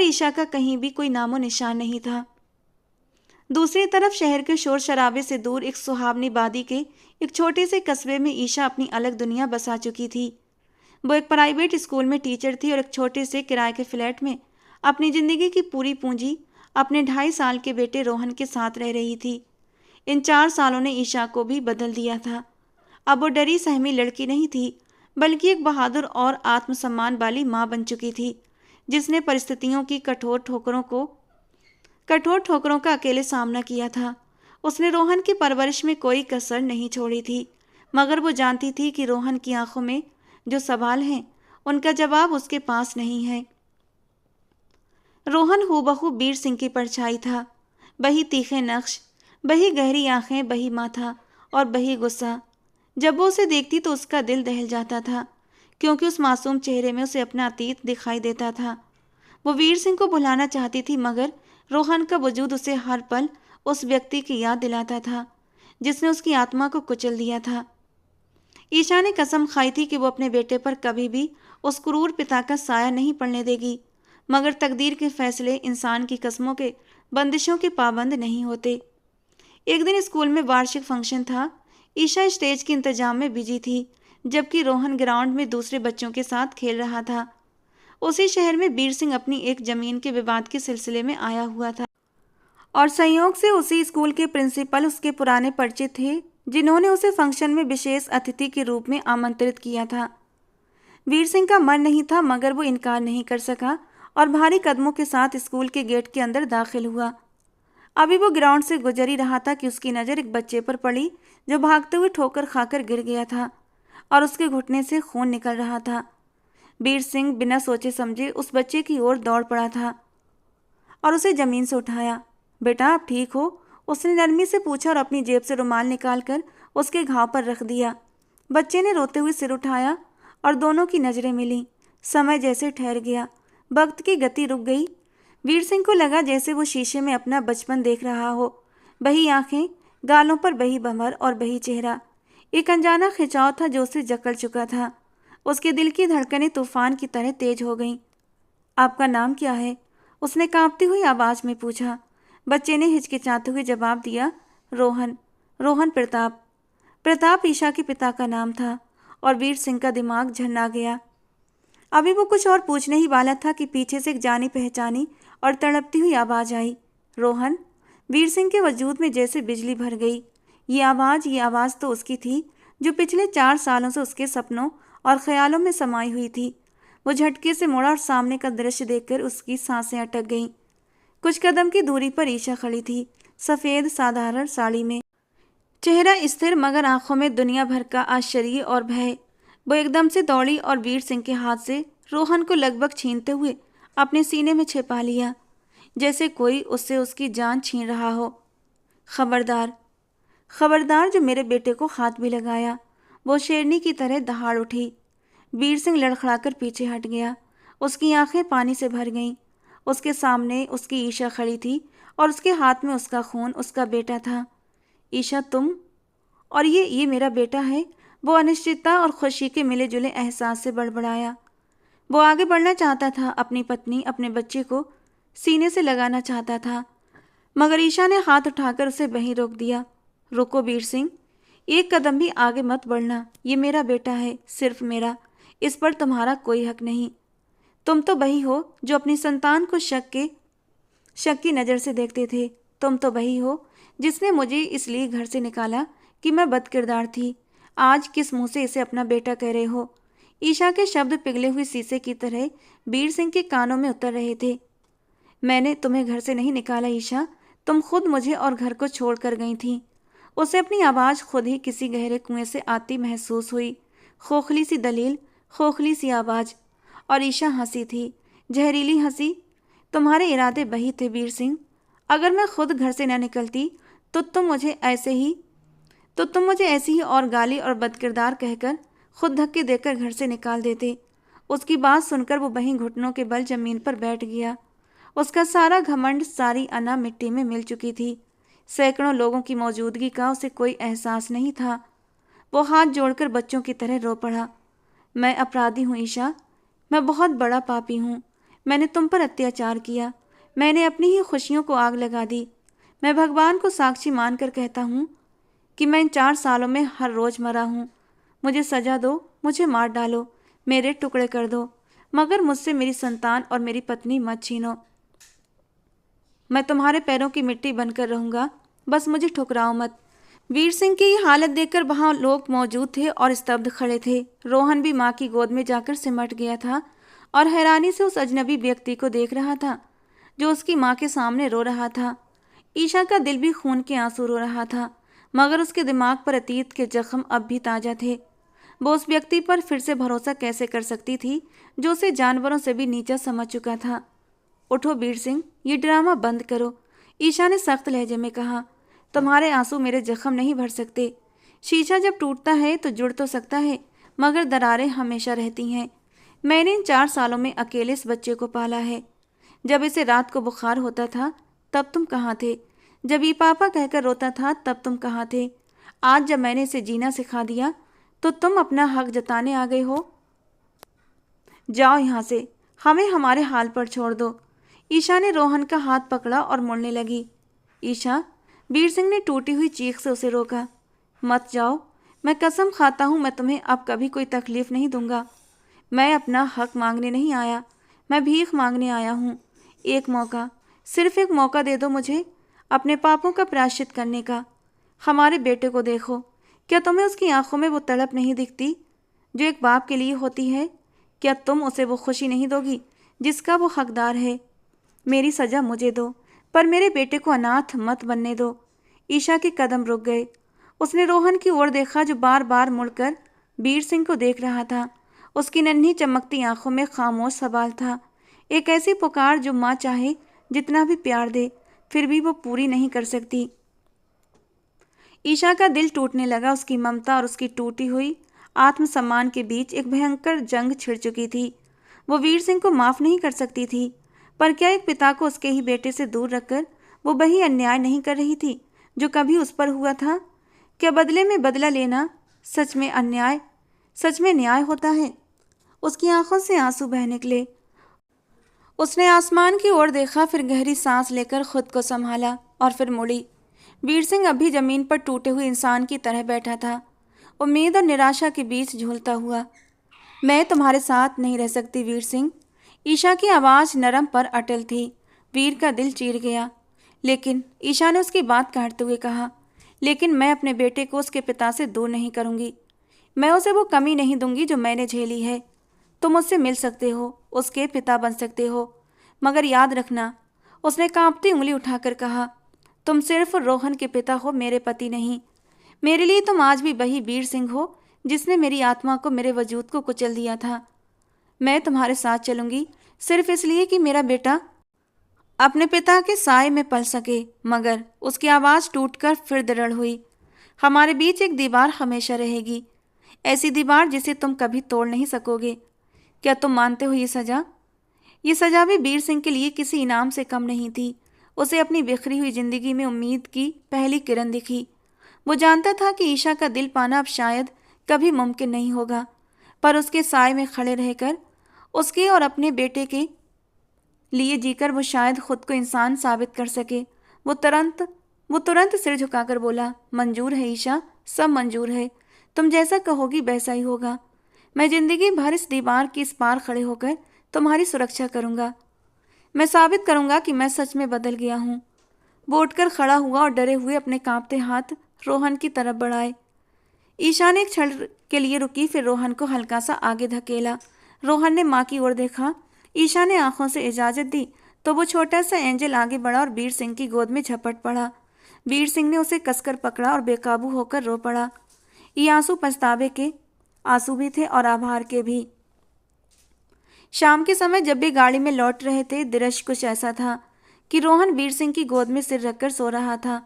ईशा का कहीं भी कोई नामो निशान नहीं था। दूसरी तरफ शहर के शोर शराबे से दूर एक सुहावनी वादी के एक छोटे से कस्बे में ईशा अपनी अलग दुनिया बसा चुकी थी। वो एक प्राइवेट स्कूल में टीचर थी और एक छोटे से किराए के फ्लैट में अपनी जिंदगी की पूरी पूंजी अपने 2.5 साल के बेटे रोहन के साथ रह रही थी। इन 4 सालों ने ईशा को भी बदल दिया था। अब वो डरी सहमी लड़की नहीं थी, बल्कि एक बहादुर और आत्मसम्मान वाली माँ बन चुकी थी, जिसने परिस्थितियों की कठोर ठोकरों का अकेले सामना किया था। उसने रोहन की परवरिश में कोई कसर नहीं छोड़ी थी, मगर वो जानती थी कि रोहन की आंखों में जो सवाल हैं उनका जवाब उसके पास नहीं है। रोहन हूबहू वीर सिंह की परछाई था। वही तीखे नक्श, वही गहरी आंखें, वही माथा और वही गुस्सा। जब वो उसे देखती तो उसका दिल दहल जाता था, क्योंकि उस मासूम चेहरे में उसे अपना अतीत दिखाई देता था। वो वीर सिंह को भुलाना चाहती थी, मगर रोहन का वजूद उसे हर पल उस व्यक्ति की याद दिलाता था जिसने उसकी आत्मा को कुचल दिया था। ईशा ने कसम खाई थी कि वो अपने बेटे पर कभी भी उस क्रूर पिता का साया नहीं पड़ने देगी, मगर तकदीर के फैसले इंसान की कस्मों के बंदिशों के पाबंद नहीं होते। एक दिन स्कूल में वार्षिक फंक्शन था। ईशा स्टेज के इंतजाम में बिजी थी, जबकि रोहन ग्राउंड में दूसरे बच्चों के साथ खेल रहा था। उसी शहर में वीर सिंह अपनी एक जमीन के विवाद के सिलसिले में आया हुआ था और संयोग से उसी स्कूल के प्रिंसिपल उसके पुराने परिचित थे, जिन्होंने उसे फंक्शन में विशेष अतिथि के रूप में आमंत्रित किया था। वीर सिंह का मन नहीं था, मगर वो इनकार नहीं कर सका और भारी कदमों के साथ स्कूल के गेट के अंदर दाखिल हुआ। अभी वो ग्राउंड से गुजर ही रहा था कि उसकी नज़र एक बच्चे पर पड़ी जो भागते हुए ठोकर खाकर गिर गया था और उसके घुटने से खून निकल रहा था। वीर सिंह बिना सोचे समझे उस बच्चे की ओर दौड़ पड़ा था और उसे जमीन से उठाया। बेटा, आप ठीक हो? उसने नरमी से पूछा और अपनी जेब से रुमाल निकालकर उसके घाव पर रख दिया। बच्चे ने रोते हुए सिर उठाया और दोनों की नज़रें मिलीं। समय जैसे ठहर गया, वक्त की गति रुक गई। वीर सिंह को लगा जैसे वो शीशे में अपना बचपन देख रहा हो। वही आंखें, गालों पर वही भंवर और वही चेहरा। एक अनजाना खिंचाव था जो उसे जकड़ चुका था। उसके दिल की धड़कनें तूफान की तरह तेज हो गईं। आपका नाम क्या है? उसने कांपती हुई आवाज में पूछा। बच्चे ने हिचकिचाते हुए जवाब दिया, रोहन। रोहन प्रताप। प्रताप ईशा के पिता का नाम था और वीर सिंह का दिमाग झन्ना गया। अभी वो कुछ और पूछने ही वाला था कि पीछे से एक जानी पहचानी और तड़पती हुई आवाज आई, रोहन। वीर सिंह के वजूद में जैसे बिजली भर गई। ये आवाज़ तो उसकी थी जो पिछले 4 सालों से उसके सपनों और ख्यालों में समाई हुई थी। वो झटके से मुड़ा और सामने का दृश्य देखकर उसकी सांसें अटक गईं। कुछ कदम की दूरी पर ईशा खड़ी थी, सफ़ेद साधारण साड़ी में, चेहरा स्थिर मगर आंखों में दुनिया भर का आश्चर्य और भय। वो एकदम से दौड़ी और वीर सिंह के हाथ से रोहन को लगभग छीनते हुए अपने सीने में छिपा लिया, जैसे कोई उससे उसकी जान छीन रहा हो। खबरदार, खबरदार, जो मेरे बेटे को हाथ भी लगाया। वो शेरनी की तरह दहाड़ उठी। वीर सिंह लड़खड़ाकर पीछे हट गया। उसकी आंखें पानी से भर गईं। उसके सामने उसकी ईशा खड़ी थी और उसके हाथ में उसका खून, उसका बेटा था। ईशा, तुम? और ये मेरा बेटा है? वो अनिश्चितता और खुशी के मिले जुले एहसास से बड़बड़ाया। वो आगे बढ़ना चाहता था, अपनी पत्नी, अपने बच्चे को सीने से लगाना चाहता था, मगर ईशा ने हाथ उठाकर उसे वहीं रोक दिया। रुको वीर सिंह, एक कदम भी आगे मत बढ़ना। ये मेरा बेटा है, सिर्फ मेरा। इस पर तुम्हारा कोई हक नहीं। तुम तो वही हो जो अपनी संतान को शक की नज़र से देखते थे। तुम तो वही हो जिसने मुझे इसलिए घर से निकाला कि मैं बदकिरदार थी। आज किस मुंह से इसे अपना बेटा कह रहे हो? ईशा के शब्द पिघले हुए शीशे की तरह वीर सिंह के कानों में उतर रहे थे। मैंने तुम्हें घर से नहीं निकाला ईशा, तुम खुद मुझे और घर को छोड़ कर गई थी। उसे अपनी आवाज़ खुद ही किसी गहरे कुएं से आती महसूस हुई। खोखली सी दलील, खोखली सी आवाज़। और ईशा हंसी थी, जहरीली हंसी। तुम्हारे इरादे वही थे वीर सिंह। अगर मैं खुद घर से न निकलती तो तुम मुझे ऐसी ही और गाली और बदकिरदार कहकर, खुद धक्के देकर घर से निकाल देते। उसकी बात सुनकर वो वहीं घुटनों के बल जमीन पर बैठ गया। उसका सारा घमंड, सारी अना मिट्टी में मिल चुकी थी। सैकड़ों लोगों की मौजूदगी का उसे कोई एहसास नहीं था। वो हाथ जोड़कर बच्चों की तरह रो पड़ा। मैं अपराधी हूँ ईशा, मैं बहुत बड़ा पापी हूँ। मैंने तुम पर अत्याचार किया, मैंने अपनी ही खुशियों को आग लगा दी। मैं भगवान को साक्षी मानकर कहता हूँ कि मैं इन 4 सालों में हर रोज़ मरा हूँ। मुझे सजा दो, मुझे मार डालो, मेरे टुकड़े कर दो, मगर मुझसे मेरी संतान और मेरी पत्नी मत छीनो। मैं तुम्हारे पैरों की मिट्टी बनकर रहूँगा, बस मुझे ठुकराओ मत। वीर सिंह की ये हालत देखकर वहाँ लोग मौजूद थे और स्तब्ध खड़े थे। रोहन भी माँ की गोद में जाकर सिमट गया था और हैरानी से उस अजनबी व्यक्ति को देख रहा था जो उसकी माँ के सामने रो रहा था। ईशा का दिल भी खून के आंसू रो रहा था, मगर उसके दिमाग पर अतीत के जख्म अब भी ताज़ा थे। वो उस व्यक्ति पर फिर से भरोसा कैसे कर सकती थी जो उसे जानवरों से भी नीचा समझ चुका था। उठो वीर सिंह, ये ड्रामा बंद करो, ईशा ने सख्त लहजे में कहा। तुम्हारे आंसू मेरे जख्म नहीं भर सकते। शीशा जब टूटता है तो जुड़ तो सकता है, मगर दरारें हमेशा रहती हैं। मैंने इन 4 सालों में अकेले इस बच्चे को पाला है। जब इसे रात को बुखार होता था तब तुम कहाँ थे? जब ये पापा कहकर रोता था तब तुम कहाँ थे? आज जब मैंने इसे जीना सिखा दिया तो तुम अपना हक जताने आ गए हो। जाओ यहाँ से, हमें हमारे हाल पर छोड़ दो। ईशा ने रोहन का हाथ पकड़ा और मुड़ने लगी। ईशा, वीर सिंह ने टूटी हुई चीख से उसे रोका। मत जाओ, मैं कसम खाता हूँ मैं तुम्हें अब कभी कोई तकलीफ नहीं दूंगा। मैं अपना हक मांगने नहीं आया, मैं भीख मांगने आया हूँ। एक मौका, सिर्फ एक मौका दे दो मुझे अपने पापों का प्रायश्चित करने का। हमारे बेटे को देखो, क्या तुम्हें उसकी आंखों में वो तड़प नहीं दिखती जो एक बाप के लिए होती है? क्या तुम उसे वो खुशी नहीं दोगी जिसका वो हकदार है? मेरी सज़ा मुझे दो, पर मेरे बेटे को अनाथ मत बनने दो। ईशा के कदम रुक गए। उसने रोहन की ओर देखा जो बार बार मुड़कर वीर सिंह को देख रहा था। उसकी नन्ही चमकती आंखों में खामोश सवाल था, एक ऐसी पुकार जो माँ चाहे जितना भी प्यार दे फिर भी वो पूरी नहीं कर सकती। ईशा का दिल टूटने लगा। उसकी ममता और उसकी टूटी हुई आत्मसम्मान के बीच एक भयंकर जंग छिड़ चुकी थी। वो वीर सिंह को माफ़ नहीं कर सकती थी, पर क्या एक पिता को उसके ही बेटे से दूर रखकर वो वही अन्याय नहीं कर रही थी जो कभी उस पर हुआ था? क्या बदले में बदला लेना सच में न्याय होता है? उसकी आंखों से आंसू बह निकले। उसने आसमान की ओर देखा, फिर गहरी सांस लेकर खुद को संभाला और फिर मुड़ी। वीर सिंह अभी जमीन पर टूटे हुए इंसान की तरह बैठा था, उम्मीद और निराशा के बीच झूलता हुआ। मैं तुम्हारे साथ नहीं रह सकती वीर सिंह। ईशा की आवाज़ नरम पर अटल थी। वीर का दिल चीर गया। लेकिन ईशा ने उसकी बात काटते हुए कहा, लेकिन मैं अपने बेटे को उसके पिता से दूर नहीं करूँगी। मैं उसे वो कमी नहीं दूंगी जो मैंने झेली है। तुम उससे मिल सकते हो, उसके पिता बन सकते हो, मगर याद रखना, उसने कांपती उंगली उठाकर कहा, तुम सिर्फ रोहन के पिता हो, मेरे पति नहीं। मेरे लिए तुम आज भी वही वीर सिंह हो जिसने मेरी आत्मा को, मेरे वजूद को कुचल दिया था। मैं तुम्हारे साथ चलूंगी सिर्फ इसलिए कि मेरा बेटा अपने पिता के साए में पल सके। मगर उसकी आवाज़ टूटकर फिर दृढ़ हुई। हमारे बीच एक दीवार हमेशा रहेगी, ऐसी दीवार जिसे तुम कभी तोड़ नहीं सकोगे। क्या तुम मानते हो ये सज़ा भी वीर सिंह के लिए किसी इनाम से कम नहीं थी। उसे अपनी बिखरी हुई जिंदगी में उम्मीद की पहली किरण दिखी। वो जानता था कि ईशा का दिल पाना अब शायद कभी मुमकिन नहीं होगा, पर उसके साए में खड़े रहकर उसके और अपने बेटे के लिए जीकर वो शायद खुद को इंसान साबित कर सके। वो तुरंत सिर झुकाकर बोला, मंजूर है ईशा, सब मंजूर है। तुम जैसा कहोगी वैसा ही होगा। मैं जिंदगी भर इस दीवार की इस पार खड़े होकर तुम्हारी सुरक्षा करूंगा। मैं साबित करूंगा कि मैं सच में बदल गया हूँ। वो उठकर खड़ा हुआ और डरे हुए अपने कांपते हाथ रोहन की तरफ बढ़ाए। ईशा ने एक क्षण के लिए रुकी, फिर रोहन को हल्का सा आगे धकेला। रोहन ने माँ की ओर देखा। ईशा ने आंखों से इजाजत दी तो वो छोटा सा एंजल आगे बढ़ा और वीर सिंह की गोद में झपट पड़ा। वीर सिंह ने उसे कसकर पकड़ा और बेकाबू होकर रो पड़ा। ये आंसू पछतावे के आंसू भी थे और आभार के भी। शाम के समय जब भी गाड़ी में लौट रहे थे, दृश्य कुछ ऐसा था कि रोहन वीर सिंह की गोद में सिर रखकर सो रहा था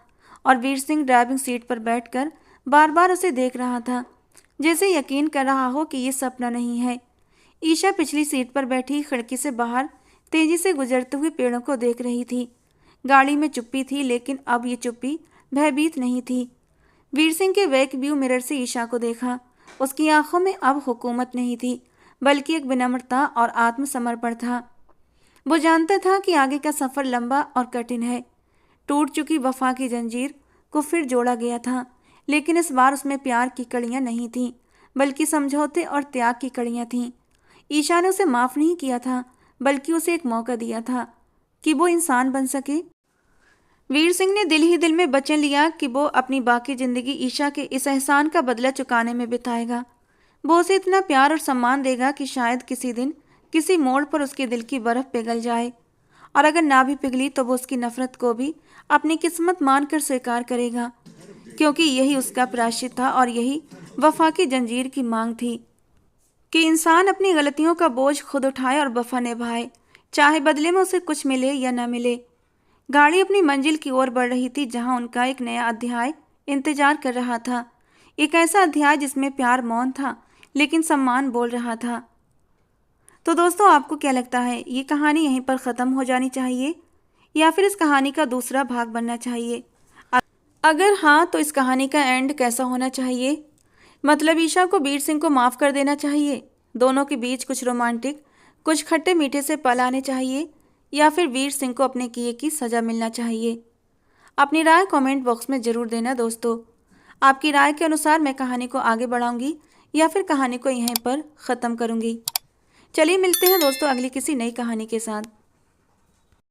और वीर सिंह ड्राइविंग सीट पर बैठकर बार बार उसे देख रहा था, जैसे यकीन कर रहा हो कि ये सपना नहीं है। ईशा पिछली सीट पर बैठी खिड़की से बाहर तेजी से गुजरते हुए पेड़ों को देख रही थी। गाड़ी में चुप्पी थी, लेकिन अब ये चुप्पी भयभीत नहीं थी। वीर सिंह के बैक व्यू मिरर से ईशा को देखा। उसकी आंखों में अब हुकूमत नहीं थी, बल्कि एक विनम्रता और आत्मसमर्पण था। वो जानता था कि आगे का सफ़र लंबा और कठिन है। टूट चुकी वफा की जंजीर को फिर जोड़ा गया था, लेकिन इस बार उसमें प्यार की कड़ियाँ नहीं थीं, बल्कि समझौते और त्याग की कड़ियाँ थीं। ईशा ने उसे माफ़ नहीं किया था, बल्कि उसे एक मौका दिया था कि वो इंसान बन सके। वीर सिंह ने दिल ही दिल में वचन लिया कि वो अपनी बाकी ज़िंदगी ईशा के इस एहसान का बदला चुकाने में बिताएगा। वो उसे इतना प्यार और सम्मान देगा कि शायद किसी दिन किसी मोड़ पर उसके दिल की बर्फ़ पिघल जाए, और अगर ना भी पिघली तो वो उसकी नफ़रत को भी अपनी किस्मत मानकर स्वीकार करेगा, क्योंकि यही उसका प्रायश्चित था और यही वफा की जंजीर की मांग थी कि इंसान अपनी गलतियों का बोझ खुद उठाए और वफा निभाए, चाहे बदले में उसे कुछ मिले या न मिले। गाड़ी अपनी मंजिल की ओर बढ़ रही थी, जहां उनका एक नया अध्याय इंतजार कर रहा था। एक ऐसा अध्याय जिसमें प्यार मौन था, लेकिन सम्मान बोल रहा था। तो दोस्तों, आपको क्या लगता है, ये कहानी यहीं पर ख़त्म हो जानी चाहिए या फिर इस कहानी का दूसरा भाग बनना चाहिए? अगर हाँ, तो इस कहानी का एंड कैसा होना चाहिए? मतलब ईशा को वीर सिंह को माफ़ कर देना चाहिए, दोनों के बीच कुछ रोमांटिक, कुछ खट्टे मीठे से पल आने चाहिए, या फिर वीर सिंह को अपने किए की सज़ा मिलना चाहिए? अपनी राय कमेंट बॉक्स में ज़रूर देना दोस्तों। आपकी राय के अनुसार मैं कहानी को आगे बढ़ाऊंगी या फिर कहानी को यहीं पर ख़त्म करूंगी। चलिए मिलते हैं दोस्तों अगली किसी नई कहानी के साथ।